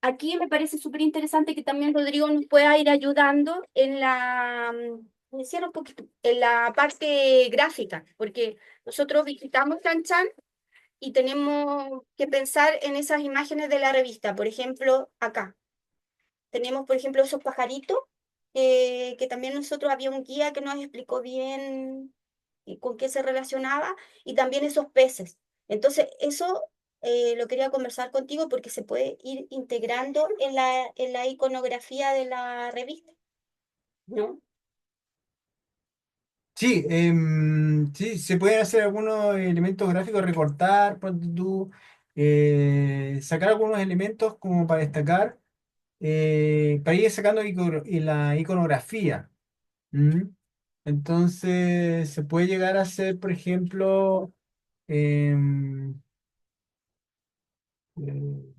Aquí me parece súper interesante que también Rodrigo nos pueda ir ayudando en me decían un poquito, en la parte gráfica, porque nosotros visitamos Chan Chan y tenemos que pensar en esas imágenes de la revista. Por ejemplo, acá tenemos, por ejemplo, esos pajaritos, que también nosotros había un guía que nos explicó bien con qué se relacionaba, y también esos peces. Entonces, eso lo quería conversar contigo porque se puede ir integrando en en la iconografía de la revista, ¿no? Sí, sí, se pueden hacer algunos elementos gráficos, recortar, ponte tú, sacar algunos elementos como para destacar, para ir sacando la iconografía. ¿Mm? Entonces, se puede llegar a hacer, por ejemplo, em, eh,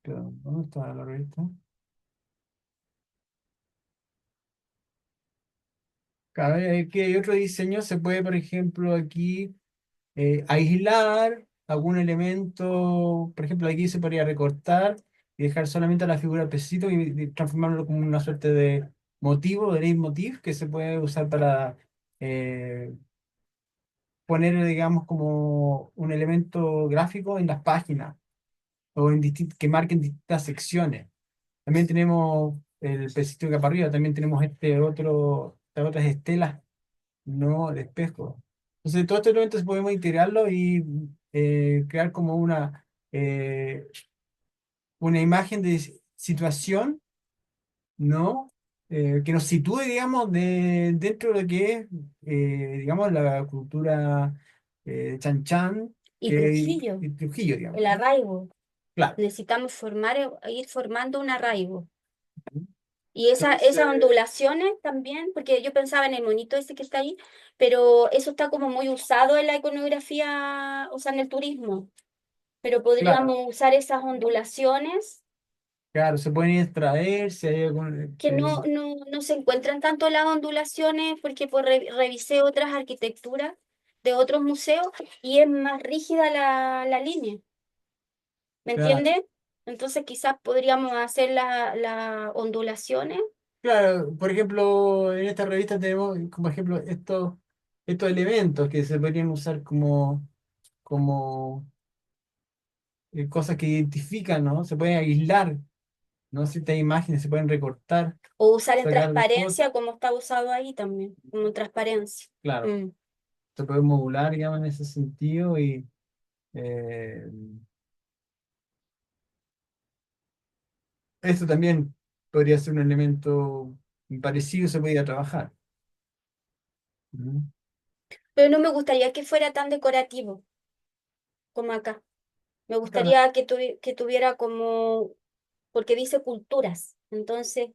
perdón, ¿dónde está la revista? Cada vez que hay otro diseño, se puede, por ejemplo, aquí aislar algún elemento, por ejemplo, aquí se podría recortar y dejar solamente la figura del pececito y transformarlo como una suerte de motivo, de leitmotiv, que se puede usar para eh, poner, digamos, como un elemento gráfico en las páginas o que marquen distintas secciones. También tenemos el pececito que va para arriba, también tenemos estas otras estelas no de espejo. Entonces, todos estos elementos podemos integrarlo y crear como una imagen de situación, ¿no? Que nos sitúe, digamos, dentro de lo que es, digamos, la cultura Chan Chan Y Trujillo, y Trujillo, digamos. el arraigo. Claro. Necesitamos ir formando un arraigo. Y esas Entonces, ondulaciones también, porque yo pensaba en el monito ese que está ahí, pero eso está como muy usado en la iconografía, o sea, en el turismo. Pero claro, podríamos usar esas ondulaciones claro, se pueden extraer, si hay algún... que no se encuentran tanto las ondulaciones, porque revisé otras arquitecturas de otros museos y es más rígida la línea, ¿me claro, entiendes? Entonces quizás podríamos hacer las ondulaciones. claro, por ejemplo, en esta revista tenemos, como ejemplo, estos elementos que se podrían usar como cosas que identifican, ¿no? Se pueden aislar, ¿no? Ciertas imágenes se pueden recortar, O usar en sacar después, transparencia, como está usado ahí también, como transparencia. claro, Mm. se puede modular, digamos, en ese sentido y eh, esto también podría ser un elemento parecido, se podría trabajar. Ujú. Pero no me gustaría que fuera tan decorativo como acá. Me Claro, gustaría que, que tuviera como, porque dice culturas, entonces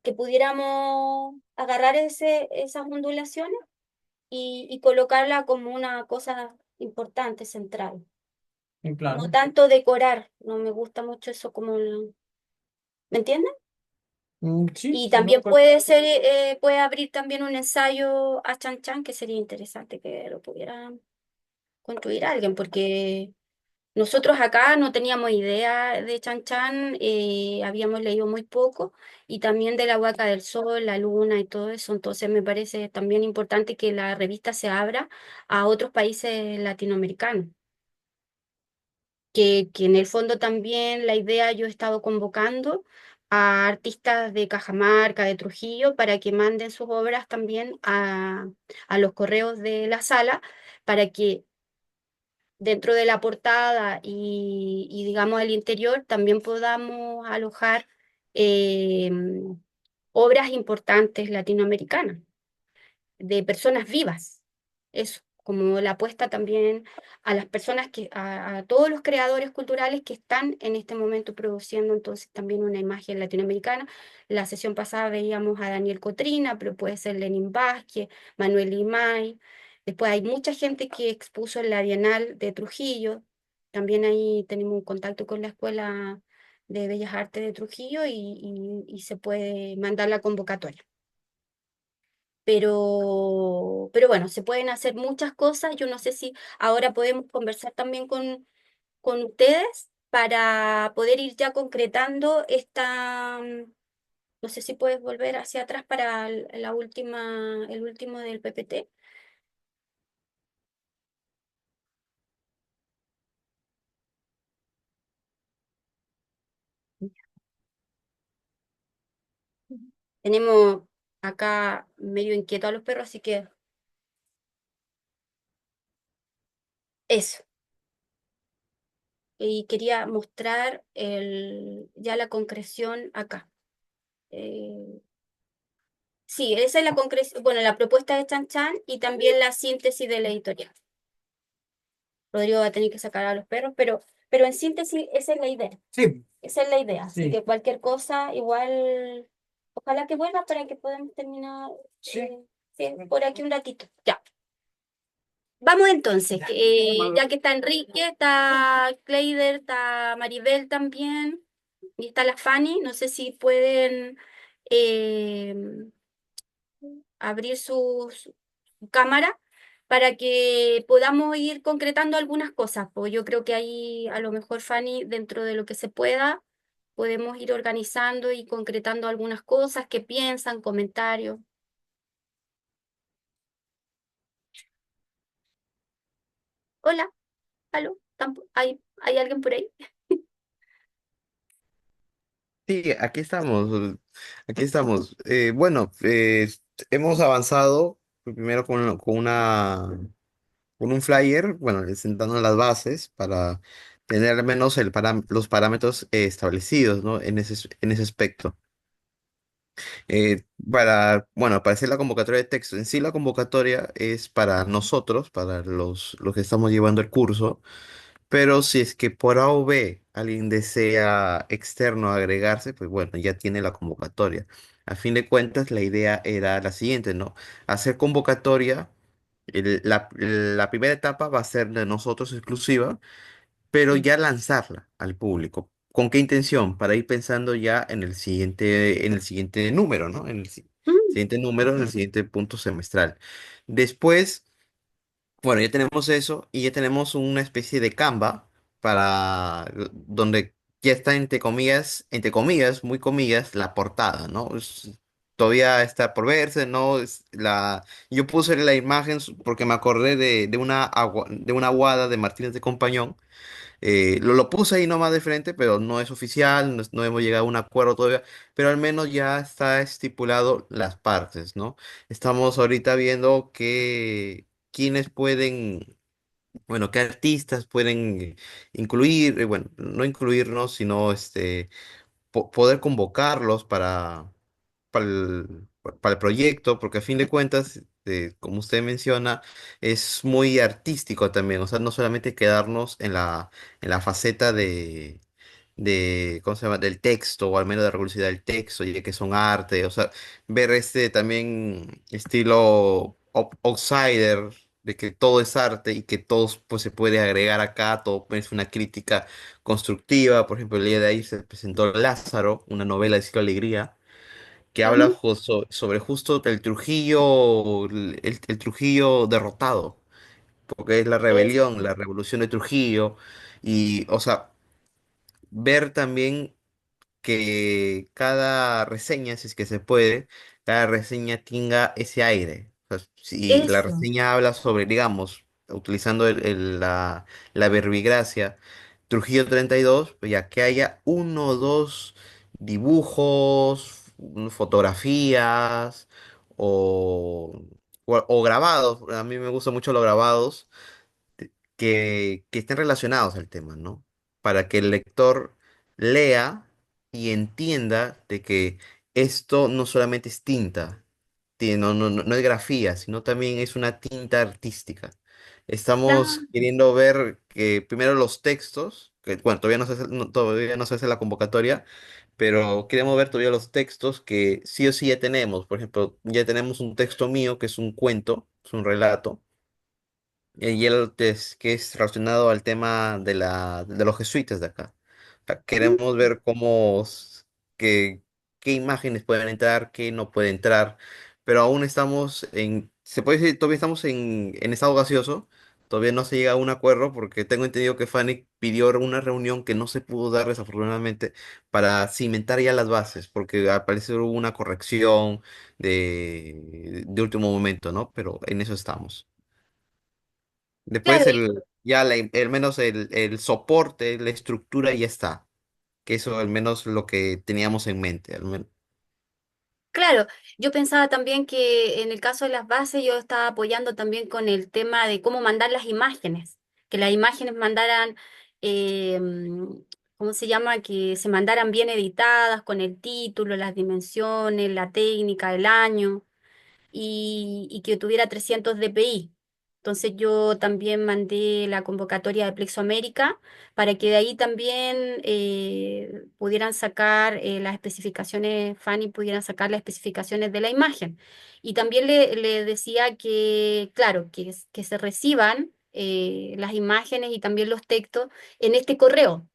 que pudiéramos agarrar esas ondulaciones y colocarla como una cosa importante, central. No claro. tanto decorar, no me gusta mucho eso como, ¿me entiendes? Sí, Y sí, no, también puede ser, puede abrir también un ensayo a Chan Chan, que sería interesante que lo pudiera construir alguien, porque nosotros acá no teníamos idea de Chan Chan, habíamos leído muy poco, y también de la Huaca del Sol, la Luna y todo eso, entonces me parece también importante que la revista se abra a otros países latinoamericanos. Que en el fondo también la idea yo he estado convocando a artistas de Cajamarca, de Trujillo, para que manden sus obras también a los correos de la sala, para que dentro de la portada y digamos el interior también podamos alojar eh, obras importantes latinoamericanas de personas vivas. Eso, como la apuesta también a las personas a todos los creadores culturales que están en este momento produciendo entonces también una imagen latinoamericana. La sesión pasada veíamos a Daniel Cotrina, pero puede ser Lenin Vázquez, Manuel Imay. Después hay mucha gente que expuso en la Bienal de Trujillo. También ahí tenemos un contacto con la Escuela de Bellas Artes de Trujillo y se puede mandar la convocatoria. Pero bueno, se pueden hacer muchas cosas. Yo no sé si ahora podemos conversar también con ustedes para poder ir ya concretando esta, no sé si puedes volver hacia atrás para la última, el último del PPT. Tenemos acá medio inquieto a los perros, así que eso. Y quería mostrar ya la concreción acá. Eh, Sí, esa es la concreción, bueno, la propuesta de Chan Chan y también la síntesis de la editorial. Rodrigo va a tener que sacar a los perros, pero en síntesis esa es la idea. Sí, Esa es la idea. Así sí, que cualquier cosa, igual, ojalá que vuelva para que podamos terminar sí. sí, por aquí un ratito. Ya. Vamos entonces, Ya. ya que está Enrique, está Cleider, está Maribel también, y está la Fanny, no sé si pueden eh, abrir su cámara para que podamos ir concretando algunas cosas. Pues yo creo que ahí a lo mejor, Fanny, dentro de lo que se pueda, podemos ir organizando y concretando algunas cosas que piensan, comentarios. Hola, aló, ¿hay alguien por ahí? Sí, aquí estamos, aquí estamos. Bueno, hemos avanzado primero con un flyer, bueno, sentando las bases para tener al menos los parámetros establecidos, ¿no? En ese aspecto. Para hacer la convocatoria de texto, en sí la convocatoria es para nosotros, para los que estamos llevando el curso. Pero si es que por A o B alguien desea externo agregarse, pues bueno, ya tiene la convocatoria. A fin de cuentas, la idea era la siguiente, ¿no? Hacer convocatoria, la primera etapa va a ser de nosotros exclusiva, pero ya lanzarla al público. ¿Con qué intención? Para ir pensando ya en el siguiente número, ¿no? Mm, Siguiente número, en el siguiente punto semestral. Después. Bueno, ya tenemos eso y ya tenemos una especie de Canva para donde ya está entre comillas, muy comillas, la portada, ¿no? Todavía está por verse, ¿no? Yo puse la imagen porque me acordé de una aguada de Martínez de Compañón Lo puse ahí nomás de frente, pero no es oficial, no hemos llegado a un acuerdo todavía, pero al menos ya está estipulado las partes, ¿no? Estamos ahorita viendo quiénes pueden, bueno, qué artistas pueden incluir, bueno, no incluirnos, sino poder convocarlos para el proyecto, porque a fin de cuentas, como usted menciona, es muy artístico también, o sea, no solamente quedarnos en la faceta ¿cómo se llama?, del texto, o al menos de la rigurosidad del texto, ya que son arte, o sea, ver este también estilo outsider, de que todo es arte y que todo pues, se puede agregar acá, todo es una crítica constructiva. Por ejemplo, el día de ahí se presentó Lázaro, una novela de Ciclo Alegría, que habla Ujú. sobre justo el Trujillo, el Trujillo derrotado, porque es la rebelión, Eso. la revolución de Trujillo, y, o sea, ver también que cada reseña, si es que se puede, cada reseña tenga ese aire. O sea, si la Eso. reseña habla sobre, digamos, utilizando la verbigracia, Trujillo 32, pues ya que haya uno o dos dibujos, fotografías o, o grabados. A mí me gustan mucho los grabados que estén relacionados al tema, ¿no? Para que el lector lea y entienda de que esto no solamente es tinta, no es grafía, sino también es una tinta artística. Estamos Claro. queriendo ver que primero los textos, que bueno, todavía no se hace la convocatoria, pero queremos ver todavía los textos que sí o sí ya tenemos. Por ejemplo, ya tenemos un texto mío que es un cuento, es un relato y que es relacionado al tema de los jesuitas de acá. O sea, queremos ver qué, qué imágenes pueden entrar, qué no puede entrar, pero aún estamos se puede decir, todavía estamos en estado gaseoso, todavía no se llega a un acuerdo porque tengo entendido que Fanny pidió una reunión que no se pudo dar desafortunadamente para cimentar ya las bases, porque al parecer hubo una corrección de último momento, ¿no? Pero en eso estamos. Después Claro, al menos el soporte, la estructura ya está. Que eso al menos lo que teníamos en mente. claro, yo pensaba también que en el caso de las bases yo estaba apoyando también con el tema de cómo mandar las imágenes, que las imágenes mandaran, ¿cómo se llama? Que se mandaran bien editadas con el título, las dimensiones, la técnica, el año y que tuviera 300 dpi. Entonces yo también mandé la convocatoria de Plexo América para que de ahí también pudieran sacar las especificaciones, Fanny pudieran sacar las especificaciones de la imagen. Y también le decía que, claro, que se reciban las imágenes y también los textos en este correo,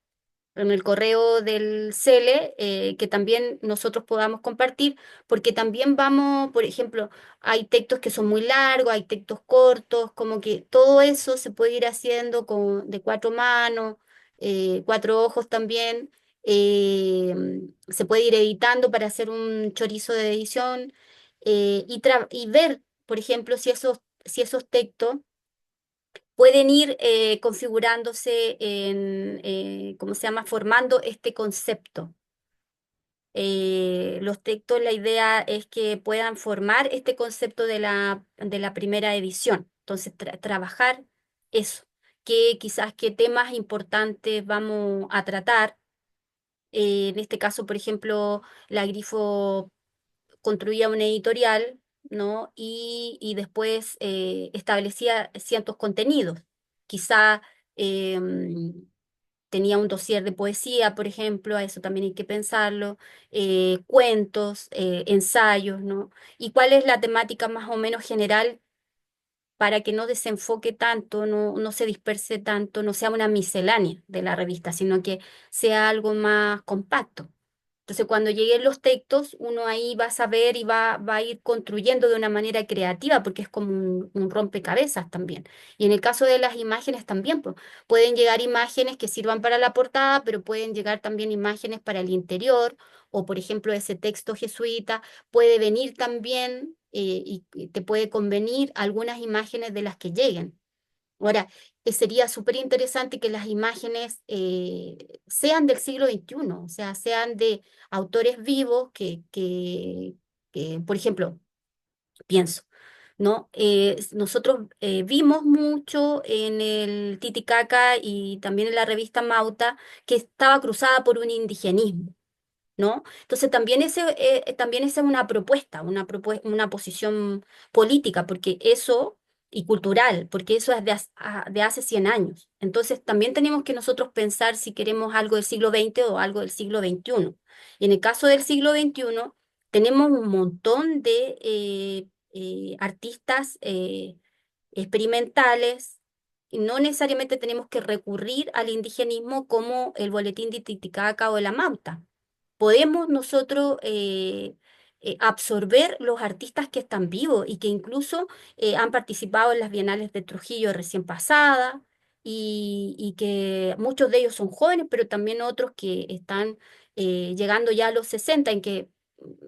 en el correo del CELE, que también nosotros podamos compartir, porque también vamos, por ejemplo, hay textos que son muy largos, hay textos cortos, como que todo eso se puede ir haciendo de cuatro manos, cuatro ojos también, eh, se puede ir editando para hacer un chorizo de edición y ver, por ejemplo, si esos textos pueden ir configurándose ¿cómo se llama?, formando este concepto. Los textos, la idea es que puedan formar este concepto de la primera edición. Entonces, trabajar eso, que quizás qué temas importantes vamos a tratar. En este caso, por ejemplo, la Grifo construía una editorial, ¿no? Y después establecía ciertos contenidos. Quizá tenía un dossier de poesía, por ejemplo, a eso también hay que pensarlo, cuentos, ensayos, ¿no? ¿Y cuál es la temática más o menos general para que no desenfoque tanto, no se disperse tanto, no sea una miscelánea de la revista, sino que sea algo más compacto? Entonces, cuando lleguen los textos, uno ahí va a saber y va a ir construyendo de una manera creativa, porque es como un rompecabezas también. Y en el caso de las imágenes también, pues, pueden llegar imágenes que sirvan para la portada, pero pueden llegar también imágenes para el interior, o por ejemplo, ese texto jesuita puede venir también y te puede convenir algunas imágenes de las que lleguen. Ahora, sería súper interesante que las imágenes sean del siglo XXI, o sea, sean de autores vivos que, por ejemplo, pienso, ¿no? Nosotros vimos mucho en el Titicaca y también en la revista Mauta que estaba cruzada por un indigenismo. ¿No? Entonces también esa es una posición política, porque eso, y cultural, porque eso es de hace 100 años. Entonces también tenemos que nosotros pensar si queremos algo del siglo XX o algo del siglo XXI. Y en el caso del siglo XXI, tenemos un montón de artistas experimentales, y no necesariamente tenemos que recurrir al indigenismo como el Boletín de Titicaca o la Mauta. Podemos nosotros absorber los artistas que están vivos y que incluso han participado en las Bienales de Trujillo recién pasada y que muchos de ellos son jóvenes, pero también otros que están llegando ya a los 60 en que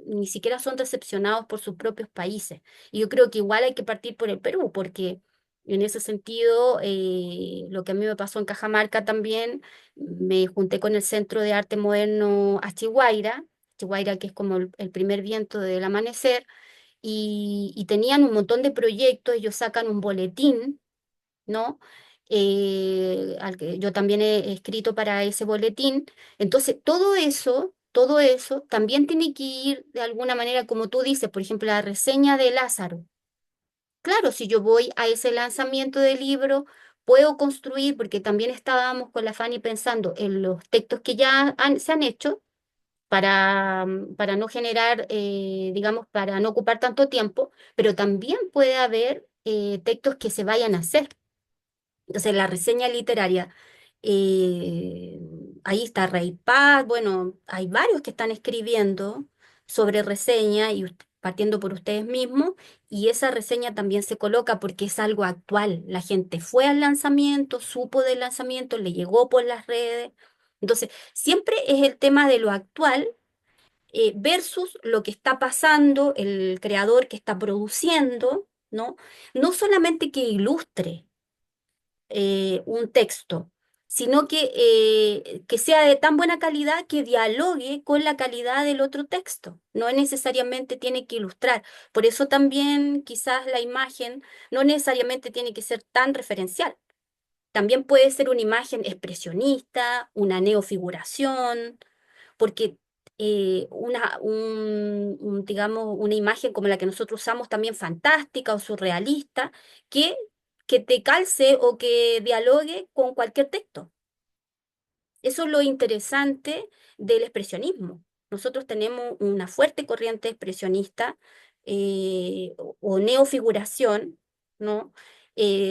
ni siquiera son recepcionados por sus propios países. Y yo creo que igual hay que partir por el Perú, porque en ese sentido, lo que a mí me pasó en Cajamarca también, me junté con el Centro de Arte Moderno Achihuayra, Achihuayra que es como el primer viento del amanecer, y tenían un montón de proyectos, ellos sacan un boletín, ¿no? Al que yo también he escrito para ese boletín. Entonces, todo eso también tiene que ir de alguna manera, como tú dices, por ejemplo, la reseña de Lázaro. Claro, si yo voy a ese lanzamiento del libro, puedo construir, porque también estábamos con la Fanny pensando en los textos que ya se han hecho para no generar, digamos, para no ocupar tanto tiempo, pero también puede haber textos que se vayan a hacer. Entonces, la reseña literaria, eh, ahí está Rey Paz, bueno, hay varios que están escribiendo sobre reseña y partiendo por ustedes mismos, y esa reseña también se coloca porque es algo actual. La gente fue al lanzamiento, supo del lanzamiento, le llegó por las redes. Entonces, siempre es el tema de lo actual versus lo que está pasando, el creador que está produciendo, ¿no? No solamente que ilustre un texto, sino que sea de tan buena calidad que dialogue con la calidad del otro texto. No necesariamente tiene que ilustrar. Por eso también quizás la imagen no necesariamente tiene que ser tan referencial. También puede ser una imagen expresionista, una neofiguración, porque digamos, una imagen como la que nosotros usamos también fantástica o surrealista, que, que te calce o que dialogue con cualquier texto. Eso es lo interesante del expresionismo. Nosotros tenemos una fuerte corriente expresionista o neofiguración, ¿no?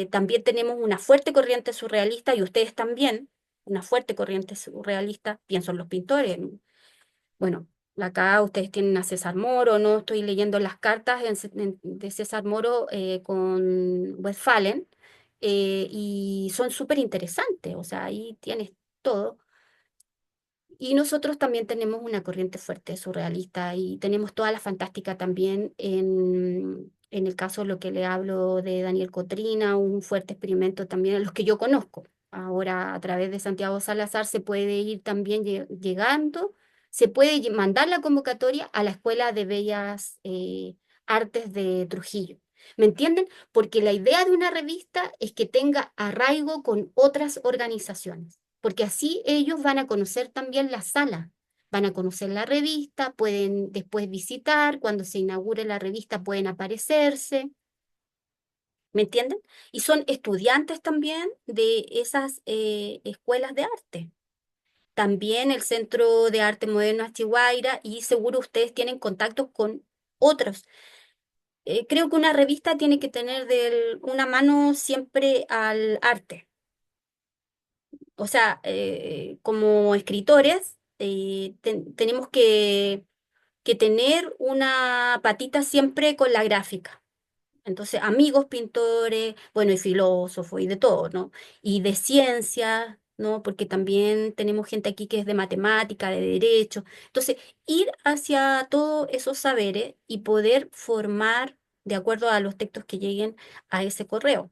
También tenemos una fuerte corriente surrealista y ustedes también, una fuerte corriente surrealista, pienso en los pintores. Bueno, acá ustedes tienen a César Moro, ¿no? Estoy leyendo las cartas de César Moro con Westphalen y son súper interesantes, o sea, ahí tienes todo. Y nosotros también tenemos una corriente fuerte surrealista y tenemos toda la fantástica también en el caso de lo que le hablo de Daniel Cotrina, un fuerte experimento también a los que yo conozco. Ahora a través de Santiago Salazar se puede ir también llegando, se puede mandar la convocatoria a la Escuela de Bellas Artes de Trujillo. ¿Me entienden? Porque la idea de una revista es que tenga arraigo con otras organizaciones porque así ellos van a conocer también la sala, van a conocer la revista, pueden después visitar, cuando se inaugure la revista pueden aparecerse, ¿me entienden? Y son estudiantes también de esas escuelas de arte. También el Centro de Arte Moderno Achihuayra y seguro ustedes tienen contactos con otros. Creo que una revista tiene que tener una mano siempre al arte. O sea, como escritores, tenemos que tener una patita siempre con la gráfica. Entonces, amigos pintores, bueno, y filósofos y de todo, ¿no? Y de ciencia, ¿no? Porque también tenemos gente aquí que es de matemática, de derecho. Entonces, ir hacia todos esos saberes y poder formar de acuerdo a los textos que lleguen a ese correo.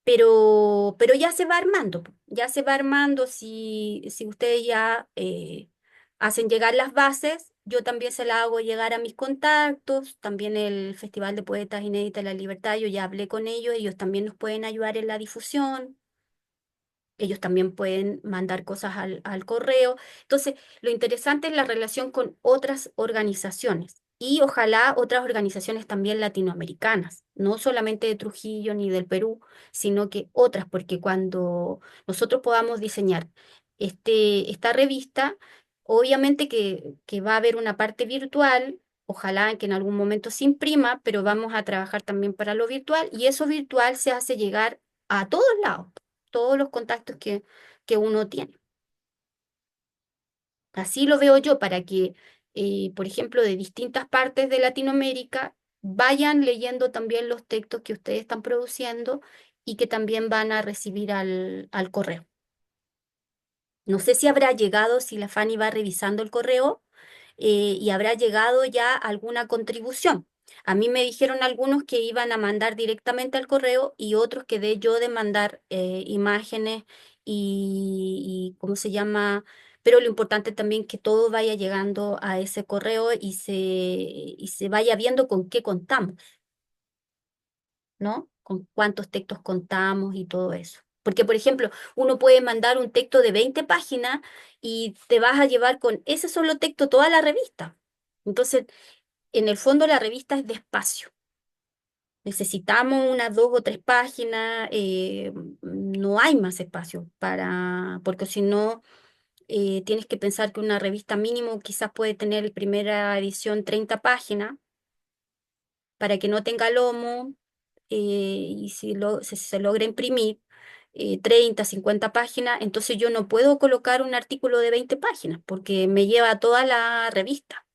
pero ya se va armando, po. Ya se va armando si ustedes ya hacen llegar las bases, yo también se las hago llegar a mis contactos, también el Festival de Poetas Inéditas de la Libertad, yo ya hablé con ellos también nos pueden ayudar en la difusión. Ellos también pueden mandar cosas al correo. Entonces, lo interesante es la relación con otras organizaciones y ojalá otras organizaciones también latinoamericanas, no solamente de Trujillo ni del Perú, sino que otras, porque cuando nosotros podamos diseñar esta revista, obviamente que va a haber una parte virtual. Ojalá que en algún momento se imprima, pero vamos a trabajar también para lo virtual y eso virtual se hace llegar a todos lados, todos los contactos que uno tiene. Así lo veo yo para que, por ejemplo, de distintas partes de Latinoamérica vayan leyendo también los textos que ustedes están produciendo y que también van a recibir al correo. No sé si habrá llegado, si la Fanny va revisando el correo y habrá llegado ya alguna contribución. A mí me dijeron algunos que iban a mandar directamente al correo y otros que de yo de mandar imágenes y ¿cómo se llama? Pero lo importante también que todo vaya llegando a ese correo y se vaya viendo con qué contamos, ¿no? Con cuántos textos contamos y todo eso. Porque, por ejemplo, uno puede mandar un texto de 20 páginas y te vas a llevar con ese solo texto toda la revista. Entonces, en el fondo la revista es despacio. Necesitamos unas 2 o 3 páginas, no hay más espacio porque si no, tienes que pensar que una revista mínimo quizás puede tener primera edición 30 páginas para que no tenga lomo, y si se logra imprimir 30, 50 páginas, entonces yo no puedo colocar un artículo de 20 páginas porque me lleva toda la revista.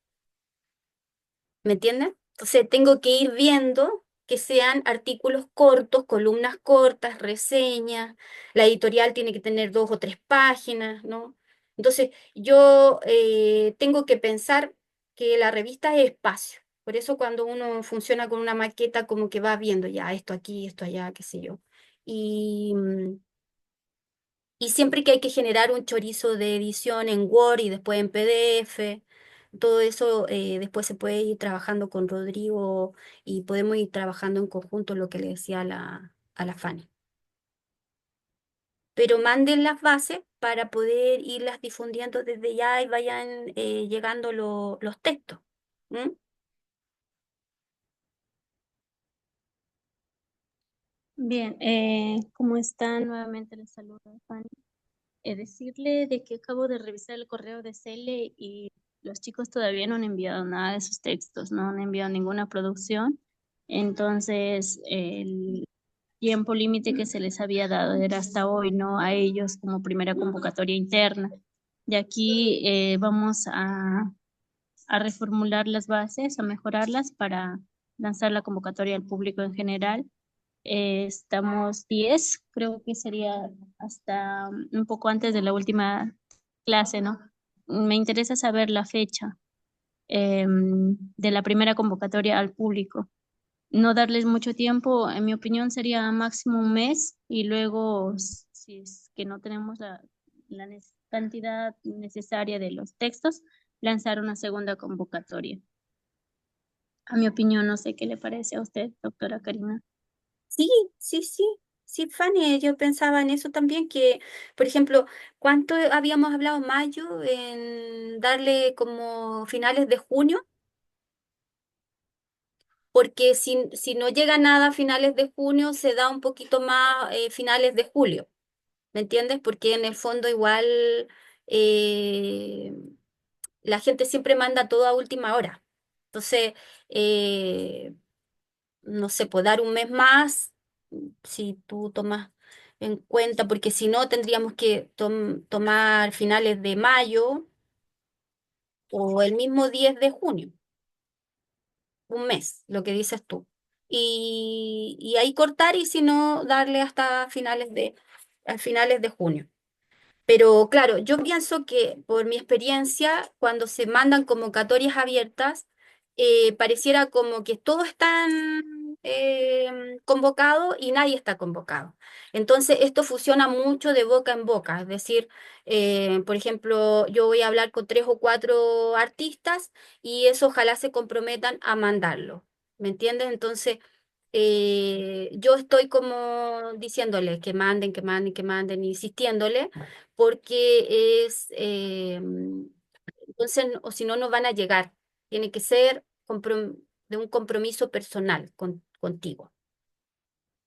¿Me entiendes? Entonces tengo que ir viendo que sean artículos cortos, columnas cortas, reseñas. La editorial tiene que tener 2 o 3 páginas, ¿no? Entonces yo tengo que pensar que la revista es espacio. Por eso cuando uno funciona con una maqueta, como que va viendo ya esto aquí, esto allá, qué sé yo. Y, y siempre que hay que generar un chorizo de edición en Word y después en PDF, todo eso después se puede ir trabajando con Rodrigo y podemos ir trabajando en conjunto lo que le decía a la Fanny. Pero manden las bases para poder irlas difundiendo desde ya y vayan llegando los textos. ¿M? Bien, ¿cómo está? Nuevamente les saludo, Fanny. Decirle de que acabo de revisar el correo de Cele y los chicos todavía no han enviado nada de sus textos, no han enviado ninguna producción. Entonces, el tiempo límite que se les había dado era hasta hoy, ¿no? A ellos como primera convocatoria interna. De aquí vamos a reformular las bases, a mejorarlas para lanzar la convocatoria al público en general. Estamos 10, creo que sería hasta un poco antes de la última clase, ¿no? Me interesa saber la fecha de la primera convocatoria al público. No darles mucho tiempo, en mi opinión sería máximo un mes y luego, si es que no tenemos la cantidad necesaria de los textos, lanzar una segunda convocatoria. A mi opinión, no sé qué le parece a usted, doctora Karina. Sí, sí, sí. Sí, Fanny, yo pensaba en eso también, que, por ejemplo, ¿cuánto habíamos hablado mayo en darle como finales de junio? Porque si no llega nada a finales de junio, se da un poquito más finales de julio, ¿me entiendes? Porque en el fondo igual eh, la gente siempre manda todo a última hora. Entonces, eh, no sé, puede dar un mes más, si tú tomas en cuenta, porque si no, tendríamos que tomar finales de mayo o el mismo 10 de junio. Un mes, lo que dices tú. Y ahí cortar y si no, darle hasta a finales de junio. Pero claro, yo pienso que por mi experiencia, cuando se mandan convocatorias abiertas, pareciera como que todos están convocado y nadie está convocado. Entonces, esto funciona mucho de boca en boca, es decir, por ejemplo, yo voy a hablar con 3 o 4 artistas y eso ojalá se comprometan a mandarlo, ¿me entiendes? Entonces, yo estoy como diciéndole que manden, que manden, que manden, insistiéndole, porque entonces, o si no, no van a llegar. Tiene que ser de un compromiso personal contigo.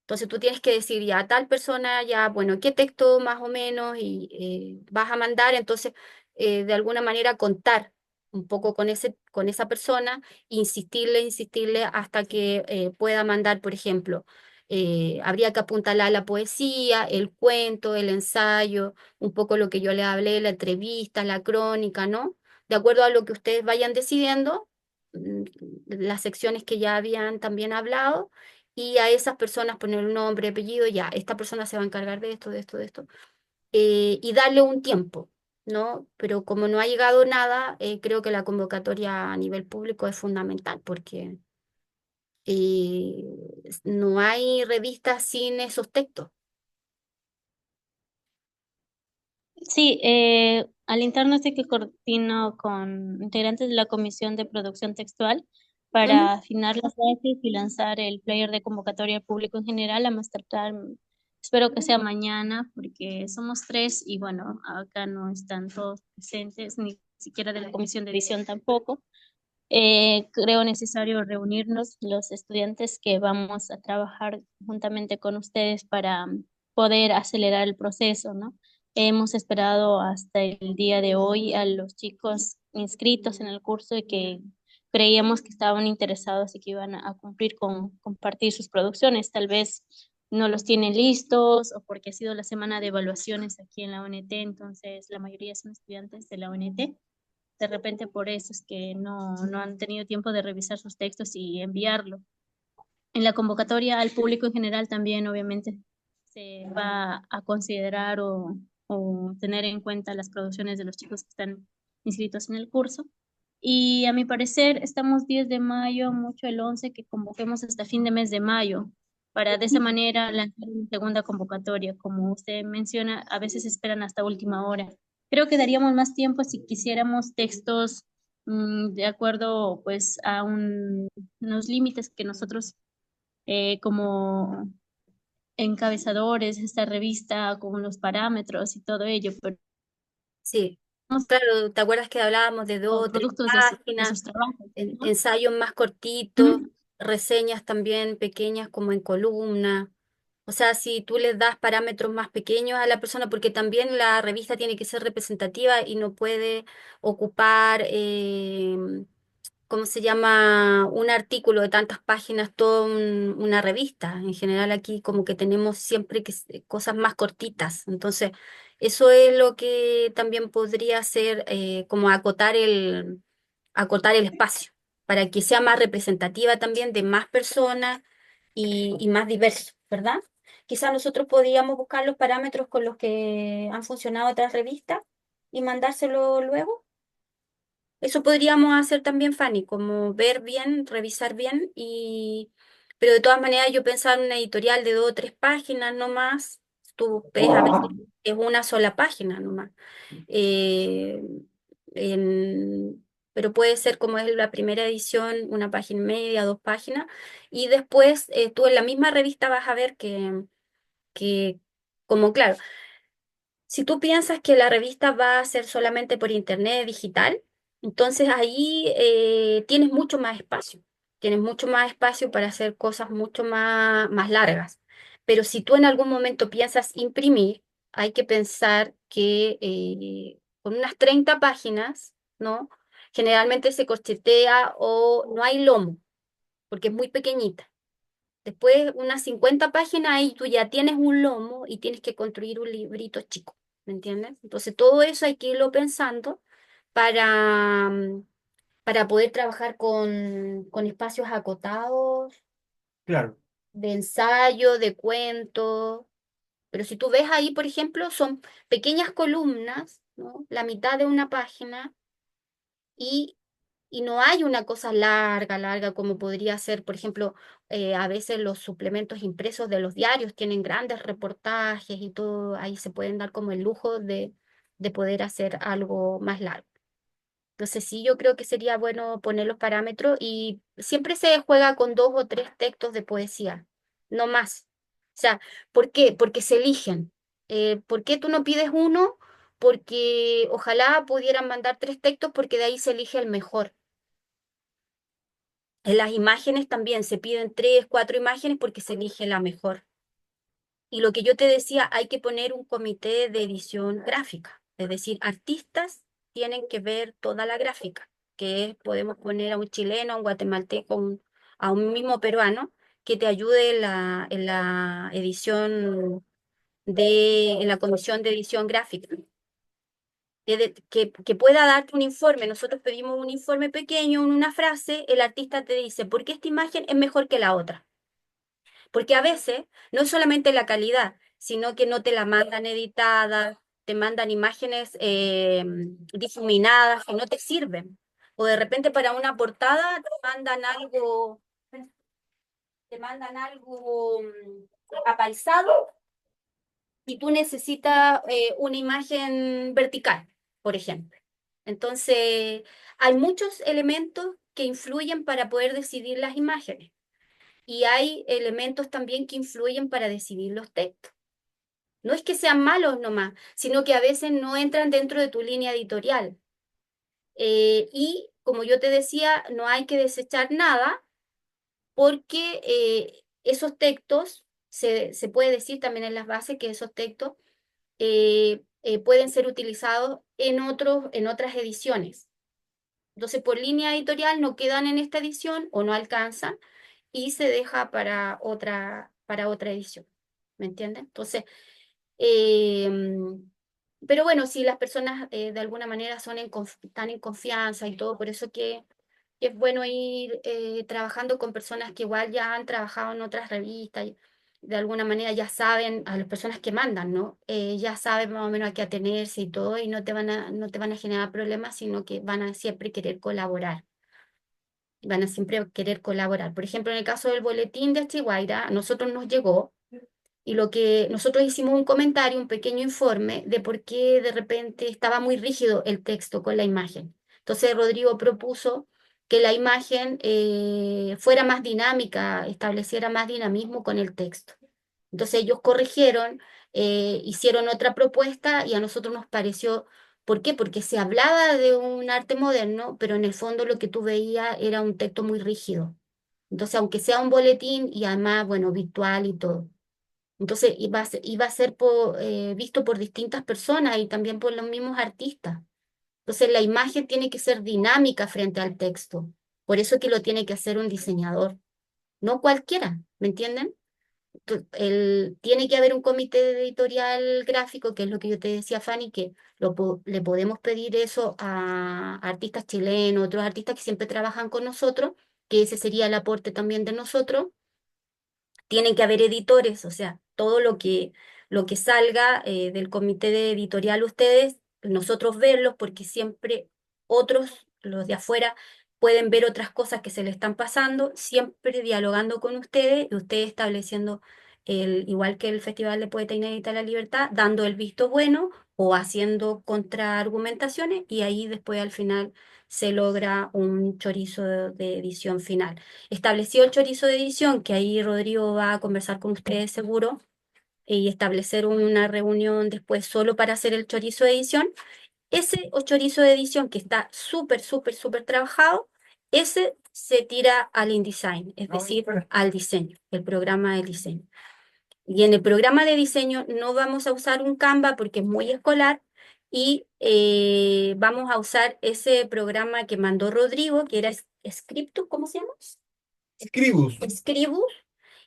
Entonces tú tienes que decir ya a tal persona, ya, bueno, qué texto más o menos y vas a mandar, entonces de alguna manera contar un poco con esa persona, insistirle, insistirle hasta que pueda mandar, por ejemplo, habría que apuntalar la poesía, el cuento, el ensayo, un poco lo que yo le hablé, la entrevista, la crónica, ¿no? De acuerdo a lo que ustedes vayan decidiendo, mm, las secciones que ya habían también hablado y a esas personas poner un nombre, apellido, ya, esta persona se va a encargar de esto, de esto, de esto, y darle un tiempo, ¿no? Pero como no ha llegado nada, creo que la convocatoria a nivel público es fundamental porque eh, no hay revistas sin esos textos. Sí, al interno sé que coordino con integrantes de la Comisión de Producción Textual Ujú. para afinar las bases y lanzar el player de convocatoria al público en general a más tardar. Espero que sea mañana porque somos 3 y bueno, acá no están todos presentes, ni siquiera de la Comisión de Edición tampoco. Creo necesario reunirnos los estudiantes que vamos a trabajar juntamente con ustedes para poder acelerar el proceso, ¿no? Hemos esperado hasta el día de hoy a los chicos inscritos en el curso y que creíamos que estaban interesados y que iban a cumplir con compartir sus producciones. Tal vez no los tienen listos o porque ha sido la semana de evaluaciones aquí en la ONT, entonces la mayoría son estudiantes de la ONT. De repente por eso es que no han tenido tiempo de revisar sus textos y enviarlo. En la convocatoria al público en general también obviamente se va a considerar o tener en cuenta las producciones de los chicos que están inscritos en el curso. Y a mi parecer estamos 10 de mayo, mucho el 11 que convoquemos hasta fin de mes de mayo, para de esa manera lanzar una segunda convocatoria. Como usted menciona, a veces esperan hasta última hora. Creo que daríamos más tiempo si quisiéramos textos de acuerdo pues a unos límites que nosotros como encabezadores de esta revista, con los parámetros y todo ello, pero Sí, claro, ¿te acuerdas que hablábamos de como 2 o 3 productos de páginas? sus trabajos, ¿no? Ensayos más cortitos, Ujú. reseñas también pequeñas como en columna? O sea, si tú les das parámetros más pequeños a la persona, porque también la revista tiene que ser representativa y no puede ocupar, ¿cómo se llama? Un artículo de tantas páginas, toda una revista. En general aquí como que tenemos siempre cosas más cortitas. Entonces, eso es lo que también podría ser como acotar el espacio para que sea más representativa también de más personas y más diverso, ¿verdad? Quizás nosotros podríamos buscar los parámetros con los que han funcionado otras revistas y mandárselo luego. Eso podríamos hacer también, Fanny, como ver bien, revisar bien pero de todas maneras yo pensaba en una editorial de 2 o 3 páginas no más. Tú ves a veces es una sola página nomás. Eh, pero puede ser como es la primera edición, 1 página y media, 2 páginas. Y después tú en la misma revista vas a ver que como claro, si tú piensas que la revista va a ser solamente por internet digital, entonces ahí tienes mucho más espacio. Tienes mucho más espacio para hacer cosas mucho más largas. Pero si tú en algún momento piensas imprimir, hay que pensar que con unas 30 páginas, ¿no? Generalmente se corchetea o no hay lomo, porque es muy pequeñita. Después, unas 50 páginas, ahí tú ya tienes un lomo y tienes que construir un librito chico, ¿me entiendes? Entonces, todo eso hay que irlo pensando para, para poder trabajar con espacios acotados, Claro, de ensayo, de cuento. Pero si tú ves ahí, por ejemplo, son pequeñas columnas, ¿no? La mitad de una página y y no hay una cosa larga, larga como podría ser, por ejemplo, a veces los suplementos impresos de los diarios tienen grandes reportajes y todo, ahí se pueden dar como el lujo de poder hacer algo más largo. Entonces sí, yo creo que sería bueno poner los parámetros y siempre se juega con 2 o 3 textos de poesía, no más. O sea, ¿por qué? Porque se eligen. ¿Por qué tú no pides uno? Porque ojalá pudieran mandar 3 textos porque de ahí se elige el mejor. En las imágenes también se piden 3, 4 imágenes porque se elige la mejor. Y lo que yo te decía, hay que poner un comité de edición gráfica, es decir, artistas tienen que ver toda la gráfica, podemos poner a un chileno, a un guatemalteco, a un mismo peruano que te ayude en la edición en la comisión de edición gráfica, que pueda darte un informe. Nosotros pedimos un informe pequeño, una frase, el artista te dice, ¿por qué esta imagen es mejor que la otra? Porque a veces no es solamente la calidad, sino que no te la mandan editada, te mandan imágenes difuminadas que no te sirven. O de repente para una portada te mandan algo apaisado y tú necesitas una imagen vertical, por ejemplo. Entonces, hay muchos elementos que influyen para poder decidir las imágenes. Y hay elementos también que influyen para decidir los textos. No es que sean malos nomás, sino que a veces no entran dentro de tu línea editorial. Y como yo te decía, no hay que desechar nada porque esos textos, se puede decir también en las bases que esos textos pueden ser utilizados en otras ediciones. Entonces, por línea editorial no quedan en esta edición o no alcanzan y se deja para otra edición. ¿Me entienden? Entonces, pero bueno, si las personas de alguna manera están en confianza y todo, por eso que es bueno ir trabajando con personas que igual ya han trabajado en otras revistas, y de alguna manera ya saben, a las personas que mandan, ¿no? Ya saben más o menos a qué atenerse y todo, y no te van a generar problemas, sino que van a siempre querer colaborar. Van a siempre querer colaborar. Por ejemplo, en el caso del boletín de Chihuahua, a nosotros nos llegó y lo que nosotros hicimos un comentario, un pequeño informe de por qué de repente estaba muy rígido el texto con la imagen. Entonces Rodrigo propuso que la imagen fuera más dinámica, estableciera más dinamismo con el texto. Entonces ellos corrigieron, hicieron otra propuesta y a nosotros nos pareció, ¿por qué? Porque se hablaba de un arte moderno, pero en el fondo lo que tú veías era un texto muy rígido. Entonces, aunque sea un boletín y además, bueno, virtual y todo. Entonces iba a ser visto por distintas personas y también por los mismos artistas. Entonces la imagen tiene que ser dinámica frente al texto. Por eso que lo tiene que hacer un diseñador, no cualquiera, ¿me entienden? Tiene que haber un comité de editorial gráfico, que es lo que yo te decía, Fanny, que le podemos pedir eso a artistas chilenos, otros artistas que siempre trabajan con nosotros, que ese sería el aporte también de nosotros. Tienen que haber editores, o sea, todo lo que salga del comité de editorial ustedes, nosotros verlos, porque siempre otros, los de afuera, pueden ver otras cosas que se le están pasando, siempre dialogando con ustedes y ustedes estableciendo, igual que el Festival de Poeta Inédita de la Libertad, dando el visto bueno o haciendo contraargumentaciones y ahí después al final se logra un chorizo de edición final. Establecido el chorizo de edición, que ahí Rodrigo va a conversar con ustedes seguro, y establecer una reunión después solo para hacer el chorizo de edición. Ese o chorizo de edición que está súper, súper, súper trabajado, ese se tira al InDesign, es decir, al diseño, el programa de diseño. Y en el programa de diseño no vamos a usar un Canva porque es muy escolar y vamos a usar ese programa que mandó Rodrigo, que era Scriptus, ¿cómo se llama? Scribus. Scribus.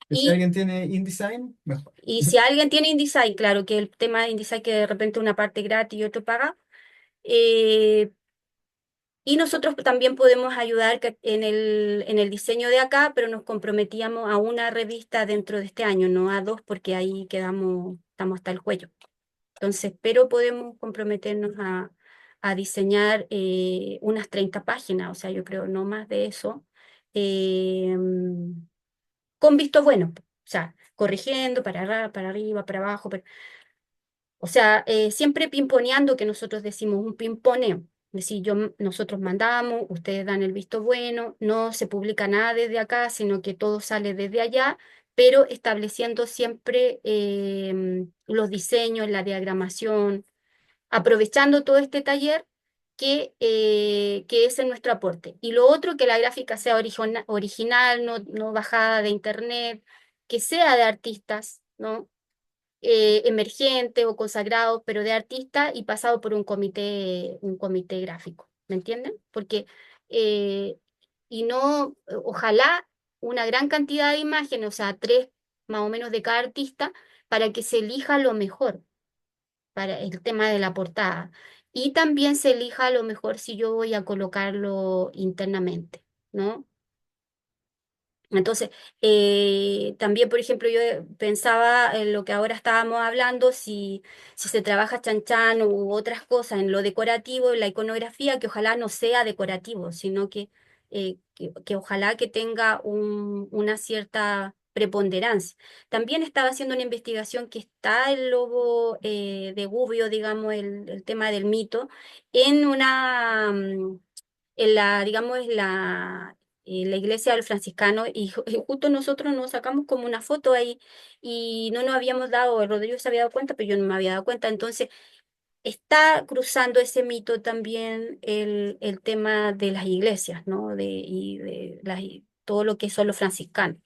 Si Y, alguien tiene InDesign, mejor. y si alguien tiene InDesign, claro que el tema de InDesign que de repente una parte gratis y otro paga. eh, y nosotros también podemos ayudar en el diseño de acá, pero nos comprometíamos a una revista dentro de este año, no a 2, porque ahí estamos hasta el cuello. Entonces, pero podemos comprometernos a diseñar unas 30 páginas, o sea, yo creo no más de eso, eh, con visto bueno, o sea, corrigiendo para arriba, para abajo, o sea, siempre pimponeando, que nosotros decimos un pimponeo. Es decir, nosotros mandamos, ustedes dan el visto bueno, no se publica nada desde acá, sino que todo sale desde allá, pero estableciendo siempre los diseños, la diagramación, aprovechando todo este taller que es en nuestro aporte. Y lo otro, que la gráfica sea original, no bajada de internet, que sea de artistas, ¿no? Emergentes o consagrados, pero de artista y pasado por un comité gráfico, ¿me entienden? Porque, eh, y no, ojalá una gran cantidad de imágenes, o sea, tres más o menos de cada artista, para que se elija lo mejor para el tema de la portada. Y también se elija lo mejor si yo voy a colocarlo internamente, ¿no? Entonces, también, por ejemplo, yo pensaba en lo que ahora estábamos hablando, si se trabaja chan chan u otras cosas en lo decorativo, en la iconografía, que ojalá no sea decorativo, sino que ojalá que tenga una cierta preponderancia. También estaba haciendo una investigación que está el logo de Gubbio, digamos, el tema del mito, en digamos, la iglesia del franciscano y justo nosotros nos sacamos como una foto ahí y no nos habíamos dado, el Rodrigo se había dado cuenta, pero yo no me había dado cuenta. Entonces, está cruzando ese mito también el tema de las iglesias, ¿no? Y de todo lo que son los franciscanos.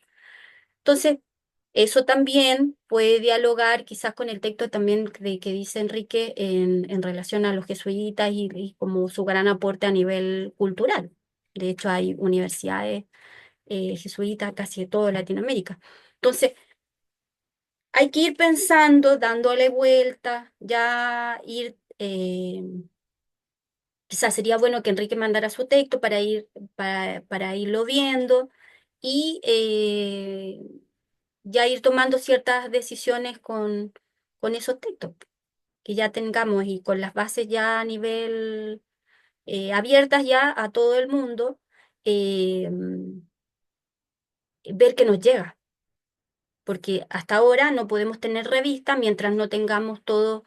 Entonces, eso también puede dialogar quizás con el texto también que dice Enrique en relación a los jesuitas y como su gran aporte a nivel cultural. De hecho, hay universidades jesuitas casi de toda Latinoamérica. Entonces, hay que ir pensando, dándole vuelta, ya ir, quizás sería bueno que Enrique mandara su texto para irlo viendo y ya ir tomando ciertas decisiones con esos textos que ya tengamos y con las bases ya a nivel abiertas ya a todo el mundo, eh, ver qué nos llega, porque hasta ahora no podemos tener revista mientras no tengamos todos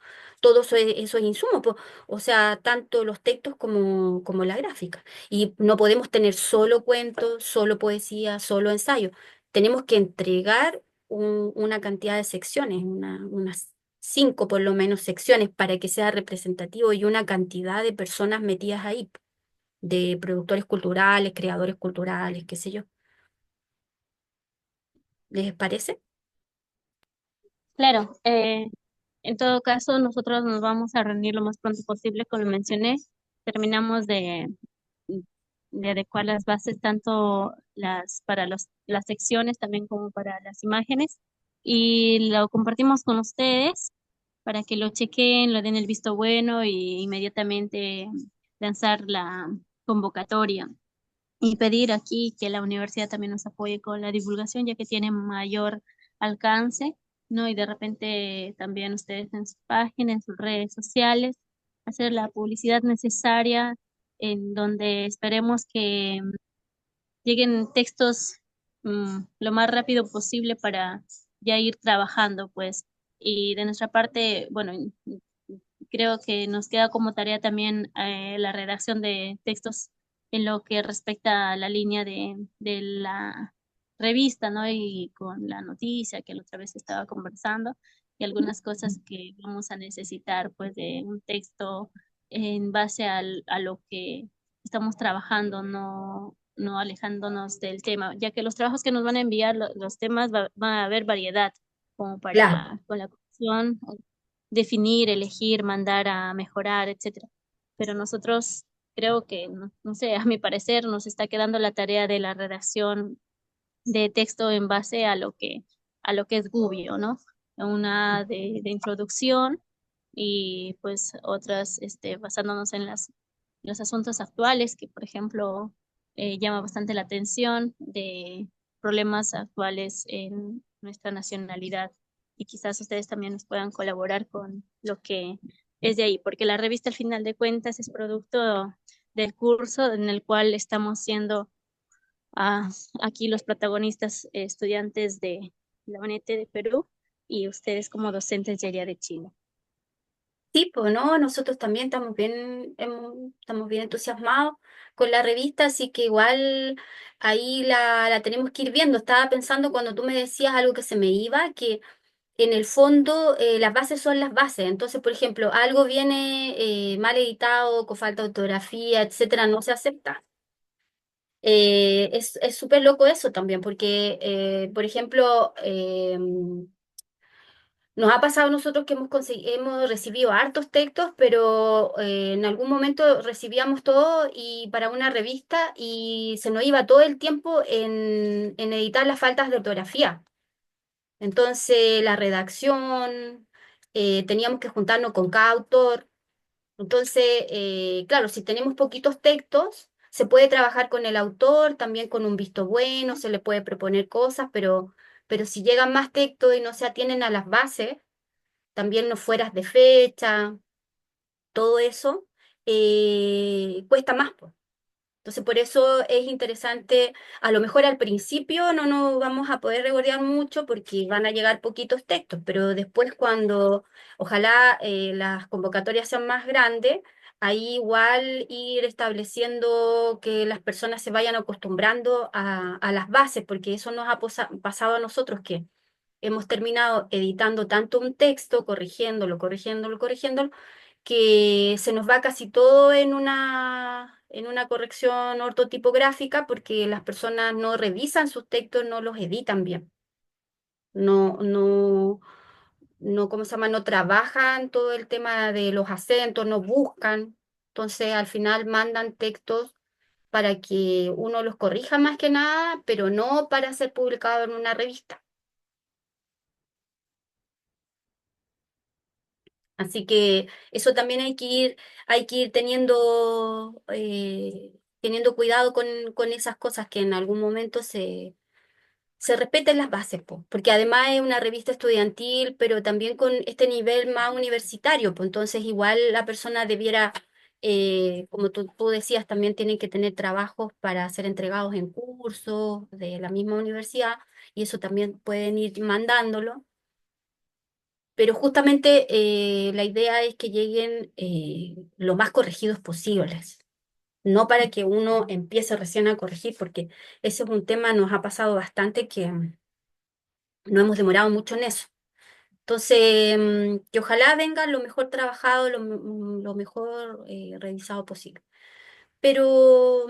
esos insumos, o sea, tanto los textos como la gráfica. Y no podemos tener solo cuentos, solo poesía, solo ensayo. Tenemos que entregar una cantidad de secciones, unas 5 por lo menos secciones para que sea representativo y una cantidad de personas metidas ahí, de productores culturales, creadores culturales, qué sé yo. ¿Les parece? Claro, en todo caso, nosotros nos vamos a reunir lo más pronto posible, como mencioné. Terminamos de adecuar las bases, tanto para las secciones también como para las imágenes, y lo compartimos con ustedes para que lo chequen, lo den el visto bueno y inmediatamente lanzar la convocatoria y pedir aquí que la universidad también nos apoye con la divulgación, ya que tiene mayor alcance, ¿no? Y de repente también ustedes en su página, en sus redes sociales, hacer la publicidad necesaria en donde esperemos que lleguen textos lo más rápido posible para ya ir trabajando, pues. Y de nuestra parte, bueno, creo que nos queda como tarea también la redacción de textos en lo que respecta a la línea de la revista, ¿no? Y con la noticia que la otra vez estaba conversando y algunas cosas que vamos a necesitar, pues, de un texto en base a lo que estamos trabajando, no alejándonos del tema, ya que los trabajos que nos van a enviar, los temas, va a haber variedad, como Claro, para con la cuestión definir, elegir, mandar a mejorar, etcétera. Pero nosotros creo que, no sé, a mi parecer nos está quedando la tarea de la redacción de texto en base a lo que es Gubbio, ¿no? Una de introducción y pues otras basándonos en los asuntos actuales que, por ejemplo, llama bastante la atención de problemas actuales en nuestra nacionalidad y quizás ustedes también nos puedan colaborar con lo que es de ahí, porque la revista al final de cuentas es producto del curso en el cual estamos siendo ah, aquí los protagonistas estudiantes de la UNET de Perú y ustedes como docentes de allá de Chile. Sí, pues no, nosotros también estamos bien entusiasmados con la revista, así que igual ahí la tenemos que ir viendo. Estaba pensando cuando tú me decías algo que se me iba, que en el fondo las bases son las bases. Entonces, por ejemplo, algo viene mal editado, con falta de ortografía, etcétera, no se acepta. Es súper loco eso también, porque, por ejemplo, nos ha pasado a nosotros que hemos recibido hartos textos, pero en algún momento recibíamos todo y para una revista y se nos iba todo el tiempo en editar las faltas de ortografía. Entonces, la redacción, teníamos que juntarnos con cada autor. Entonces, claro, si tenemos poquitos textos, se puede trabajar con el autor, también con un visto bueno, se le puede proponer cosas, pero si llegan más textos y no se atienen a las bases, también no fueras de fecha, todo eso, cuesta más, po. Entonces, por eso es interesante, a lo mejor al principio no nos vamos a poder regodear mucho porque van a llegar poquitos textos, pero después cuando ojalá las convocatorias sean más grandes, ahí igual ir estableciendo que las personas se vayan acostumbrando a las bases, porque eso nos ha pasado a nosotros que hemos terminado editando tanto un texto, corrigiéndolo, que se nos va casi todo en una corrección ortotipográfica porque las personas no revisan sus textos, no los editan bien. No, no, no, ¿cómo se llama? No trabajan todo el tema de los acentos, no buscan. Entonces, al final mandan textos para que uno los corrija más que nada, pero no para ser publicado en una revista. Así que eso también hay que ir teniendo cuidado con esas cosas que en algún momento se respeten las bases, po, porque además es una revista estudiantil, pero también con este nivel más universitario, pues entonces igual la persona debiera, como tú decías, también tienen que tener trabajos para ser entregados en cursos de la misma universidad, y eso también pueden ir mandándolo. Pero justamente la idea es que lleguen lo más corregidos posibles, no para que uno empiece recién a corregir, porque ese es un tema, nos ha pasado bastante que no hemos demorado mucho en eso. Entonces, que ojalá venga lo mejor trabajado, lo mejor revisado posible. Pero,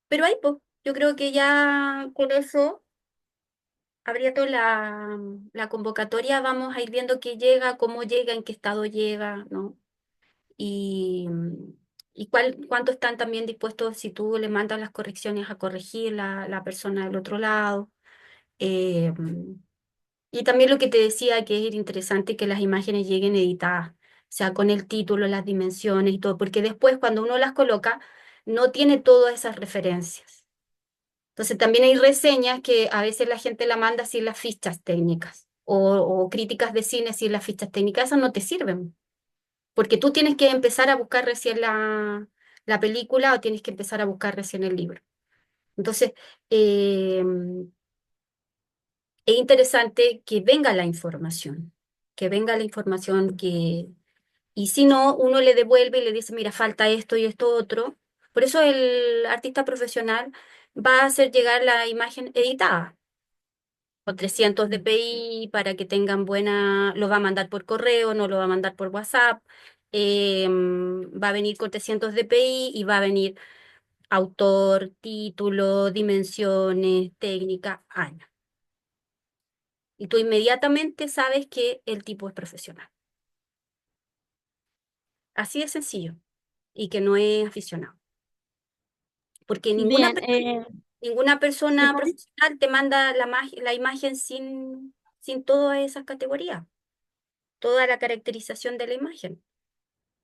pero ahí, pues, yo creo que ya con eso habría toda la convocatoria, vamos a ir viendo qué llega, cómo llega, en qué estado llega, ¿no? Y, y cuánto están también dispuestos si tú le mandas las correcciones a corregir la persona del otro lado. Eh, y también lo que te decía que es interesante que las imágenes lleguen editadas, o sea, con el título, las dimensiones y todo, porque después cuando uno las coloca, no tiene todas esas referencias. Entonces también hay reseñas que a veces la gente la manda sin las fichas técnicas o críticas de cine sin las fichas técnicas, esas no te sirven, porque tú tienes que empezar a buscar recién la película o tienes que empezar a buscar recién el libro. Entonces, eh, es interesante que venga la información, que venga la información y si no, uno le devuelve y le dice, mira, falta esto y esto otro. Por eso el artista profesional va a hacer llegar la imagen editada o 300 dpi para que tengan buena, lo va a mandar por correo, no lo va a mandar por WhatsApp, va a venir con 300 dpi y va a venir autor, título, dimensiones, técnica, año. Y tú inmediatamente sabes que el tipo es profesional. Así de sencillo y que no es aficionado. Porque Bien, ninguna sí, persona profesional te manda la imagen sin todas esas categorías, toda la caracterización de la imagen.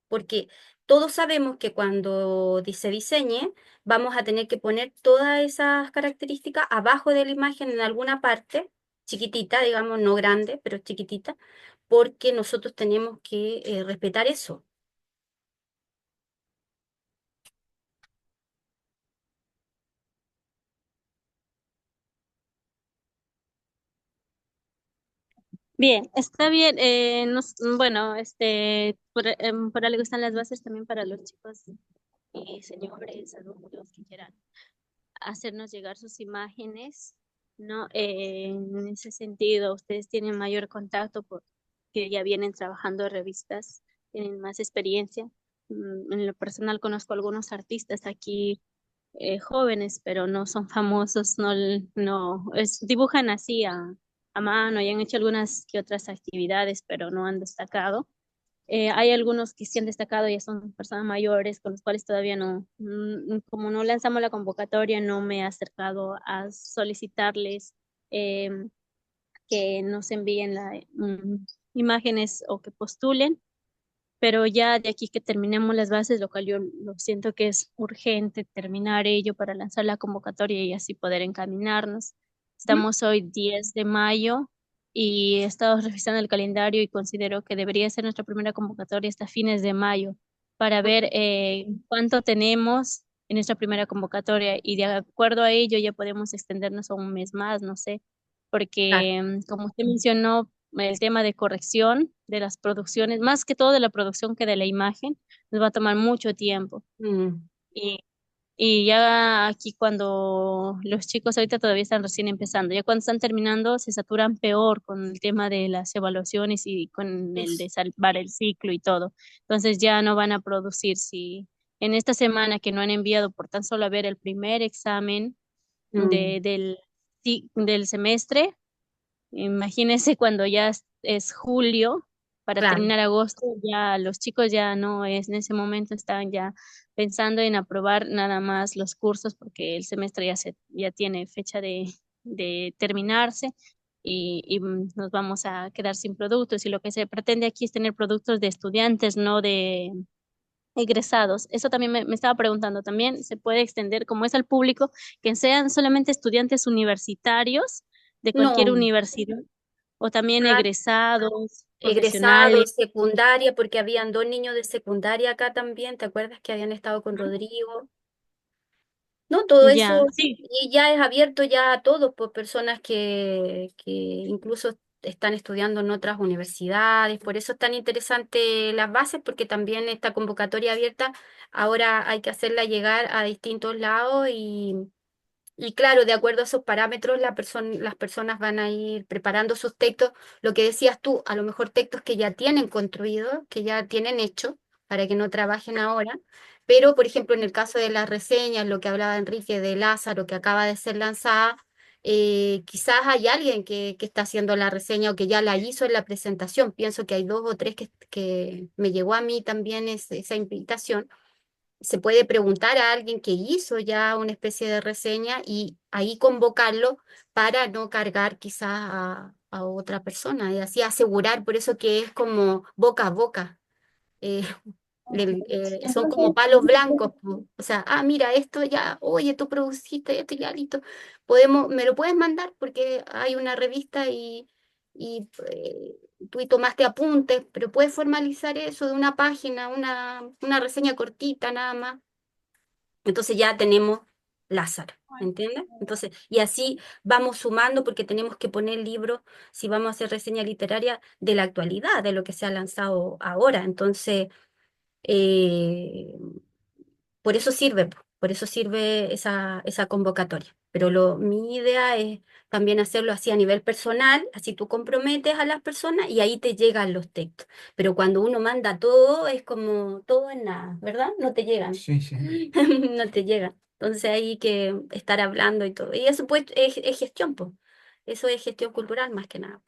Porque todos sabemos que cuando se diseñe, vamos a tener que poner todas esas características abajo de la imagen en alguna parte, chiquitita, digamos, no grande, pero chiquitita, porque nosotros tenemos que respetar eso. Bien, está bien. Bueno, por algo están las bases también para los chicos y señores adultos que quieran hacernos llegar sus imágenes, ¿no? En ese sentido, ustedes tienen mayor contacto porque ya vienen trabajando en revistas, tienen más experiencia. En lo personal conozco algunos artistas aquí jóvenes, pero no son famosos, dibujan así a mano y han hecho algunas que otras actividades, pero no han destacado. Hay algunos que sí han destacado, ya son personas mayores con los cuales todavía no, como no lanzamos la convocatoria, no me he acercado a solicitarles em, que nos envíen imágenes o que postulen, pero ya de aquí que terminemos las bases, lo cual yo lo siento que es urgente terminar ello para lanzar la convocatoria y así poder encaminarnos. ¿Mm? Estamos hoy 10 de mayo y he estado revisando el calendario y considero que debería ser nuestra primera convocatoria hasta fines de mayo para ver cuánto tenemos en nuestra primera convocatoria y de acuerdo a ello ya podemos extendernos a un mes más, no sé, Claro. porque como usted mencionó, el tema de corrección de las producciones, más que todo de la producción que de la imagen, nos va a tomar mucho tiempo. Mm, Y, y ya aquí cuando los chicos ahorita todavía están recién empezando, ya cuando están terminando se saturan peor con el tema de las evaluaciones y con el eso. de salvar el ciclo y todo. Entonces ya no van a producir. Si en esta semana que no han enviado por tan solo ver el primer examen Mm, del semestre, imagínese cuando ya es julio, para claro. terminar agosto, ya los chicos ya no es, en ese momento están ya pensando en aprobar nada más los cursos porque el semestre ya tiene fecha de terminarse y nos vamos a quedar sin productos y lo que se pretende aquí es tener productos de estudiantes, no de egresados. Eso también me estaba preguntando. También se puede extender, como es al público, que sean solamente estudiantes universitarios de cualquier No, universidad o también egresados, profesionales. egresados, secundaria, porque habían dos niños de secundaria acá también, ¿te acuerdas que habían estado con Rodrigo? No, todo Ya, eso, sí. y ya es abierto ya a todos, por personas que incluso están estudiando en otras universidades, por eso es tan interesante las bases, porque también esta convocatoria abierta ahora hay que hacerla llegar a distintos lados y claro, de acuerdo a esos parámetros, las personas van a ir preparando sus textos, lo que decías tú, a lo mejor textos que ya tienen construido, que ya tienen hecho, para que no trabajen ahora. Pero, por ejemplo, en el caso de las reseñas, lo que hablaba Enrique de Lázaro, que acaba de ser lanzada, quizás hay alguien que está haciendo la reseña o que ya la hizo en la presentación. Pienso que hay dos o tres que me llegó a mí también esa invitación. Se puede preguntar a alguien que hizo ya una especie de reseña y ahí convocarlo para no cargar quizás a otra persona y así asegurar, por eso que es como boca a boca. eh, Son como palos blancos, po. O sea, mira, esto ya, oye, tú produciste esto ya listo, me lo puedes mandar porque hay una revista y tú y tomaste apuntes, pero puedes formalizar eso de una página, una reseña cortita nada más. Entonces ya tenemos Lázaro, ¿entiendes? Entonces, y así vamos sumando porque tenemos que poner libros, si vamos a hacer reseña literaria, de la actualidad, de lo que se ha lanzado ahora. Entonces, eh, por eso sirve esa convocatoria. Pero mi idea es también hacerlo así a nivel personal, así tú comprometes a las personas y ahí te llegan los textos. Pero cuando uno manda todo, es como todo en nada, ¿verdad? No te llegan, Sí, sí. no te llegan. Entonces hay que estar hablando y todo. Y eso pues es gestión, pues. Eso es gestión cultural más que nada.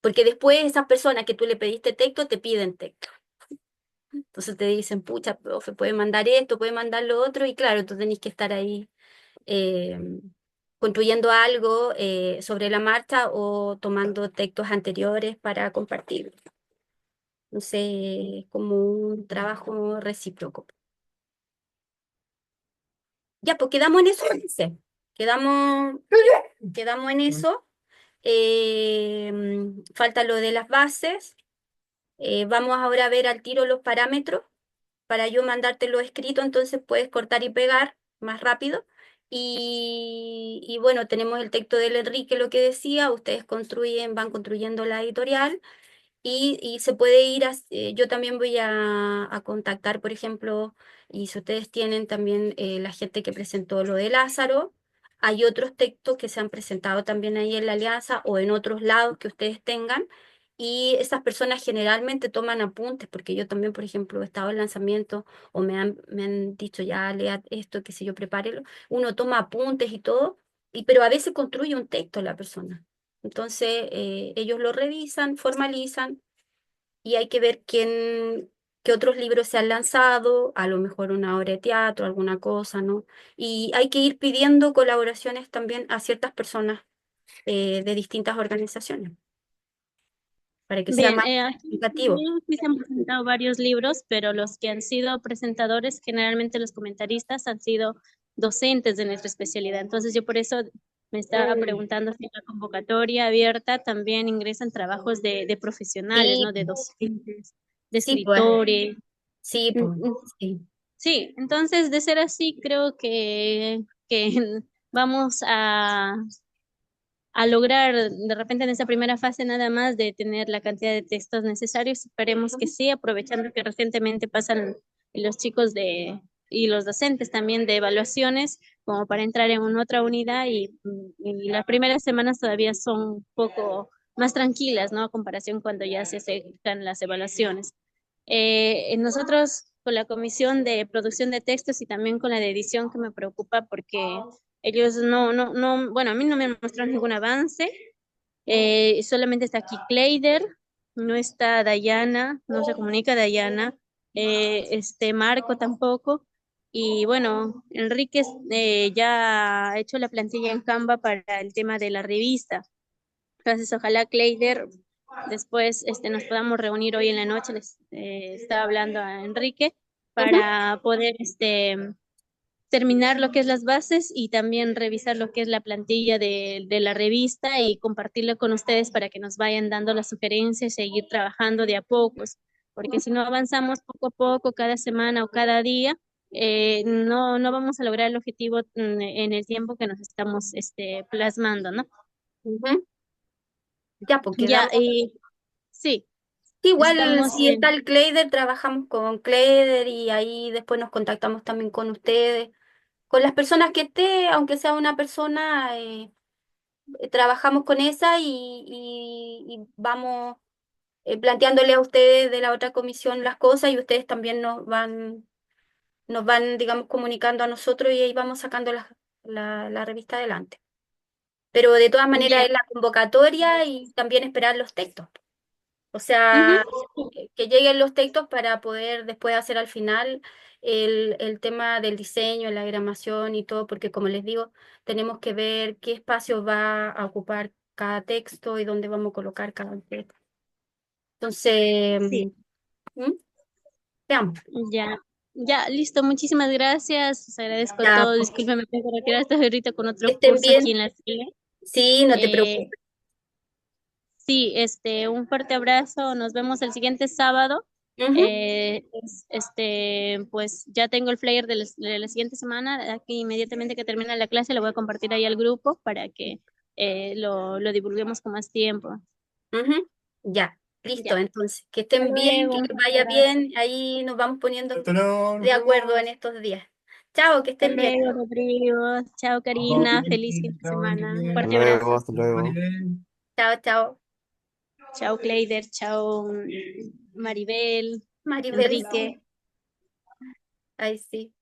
Porque después esas personas que tú le pediste texto te piden texto. Entonces te dicen, pucha, profe, puede mandar esto, puede mandar lo otro, y claro, tú tenés que estar ahí eh, construyendo algo sobre la marcha o tomando textos anteriores para compartir. Entonces, es como un trabajo recíproco. Ya, pues quedamos en eso, dice. Quedamos en eso. Falta lo de las bases. Vamos ahora a ver al tiro los parámetros para yo mandártelo escrito, entonces puedes cortar y pegar más rápido. Y bueno, tenemos el texto del Enrique, lo que decía, ustedes van construyendo la editorial. Y se puede ir, yo también voy a contactar, por ejemplo, y si ustedes tienen también la gente que presentó lo de Lázaro, hay otros textos que se han presentado también ahí en la Alianza o en otros lados que ustedes tengan, y esas personas generalmente toman apuntes, porque yo también, por ejemplo, he estado en lanzamiento o me han dicho ya, lea esto, que sé yo, prepárelo, uno toma apuntes y todo, pero a veces construye un texto la persona. Entonces, ellos lo revisan, formalizan y hay que ver qué otros libros se han lanzado, a lo mejor una obra de teatro, alguna cosa, ¿no? Y hay que ir pidiendo colaboraciones también a ciertas personas de distintas organizaciones para que sea Bien, más aquí significativo. también sí se han presentado varios libros, pero los que han sido presentadores, generalmente los comentaristas, han sido docentes de nuestra especialidad. Entonces yo por eso me estaba Mm, preguntando si en la convocatoria abierta también ingresan trabajos de profesionales, sí, ¿no? De docentes, de sí, pues, escritores. sí, Mm, pues, mm, sí. Sí, entonces de ser así, creo que vamos a lograr de repente en esa primera fase nada más de tener la cantidad de textos necesarios. Esperemos que sí, aprovechando que recientemente pasan los chicos y los docentes también de evaluaciones, como para entrar en una otra unidad y las primeras semanas todavía son un poco más tranquilas, ¿no? A comparación cuando ya se acercan las evaluaciones. Nosotros con la comisión de producción de textos y también con la de edición que me preocupa porque ellos no, bueno, a mí no me mostraron ningún avance, solamente está aquí Kleider, no está Dayana, no se comunica Dayana, Marco tampoco, y bueno, Enrique ya ha hecho la plantilla en Canva para el tema de la revista, entonces ojalá Kleider después nos podamos reunir hoy en la noche, les estaba hablando a Enrique, Ujú. para poder terminar lo que es las bases y también revisar lo que es la plantilla de la revista y compartirlo con ustedes para que nos vayan dando las sugerencias y seguir trabajando de a pocos, porque si no avanzamos poco a poco, cada semana o cada día, no vamos a lograr el objetivo en el tiempo que nos estamos plasmando, ¿no? Ujú. Ya, pues Ya, quedamos. sí, Sí, igual, estamos si está el Cleider, trabajamos con Cleider y ahí después nos contactamos también con ustedes. Con las personas que esté, aunque sea una persona, trabajamos con esa y vamos planteándole a ustedes de la otra comisión las cosas y ustedes también nos van, digamos, comunicando a nosotros y ahí vamos sacando la revista adelante. Pero de todas maneras bien. es la convocatoria y también esperar los textos. O Ujú. sea, que lleguen los textos para poder después hacer al final el tema del diseño, la diagramación y todo, porque como les digo, tenemos que ver qué espacio va a ocupar cada texto y dónde vamos a colocar cada texto. Entonces, Sí, ¿mm? Veamos. ya, ya, listo, muchísimas gracias, les agradezco Ya, todo, pues, discúlpeme, tengo que retirar hasta ahorita con que otro estén curso aquí bien. en la tele. Sí, no te Eh, preocupes. sí, un fuerte abrazo, nos vemos el siguiente sábado. Ujú. Pues ya tengo el flyer de la siguiente semana, aquí inmediatamente que termine la clase lo voy a compartir ahí al grupo para que lo divulguemos con más tiempo. Ujú. Ya, listo. Ya, Entonces, que hasta estén bien, que luego, un les fuerte vaya abrazo. bien. Ahí nos vamos poniendo de acuerdo en estos días. Chao, que Hasta estén bien. luego, Rodrigo. Chao, Karina. Feliz fin de Chao, semana. Un Hasta fuerte Maribel. luego, abrazo. hasta Chao, luego. Maribel. Chao, chao. Chao, Kleider. Chao, Maribel. Maribel, Enrique. sí. Ay, sí.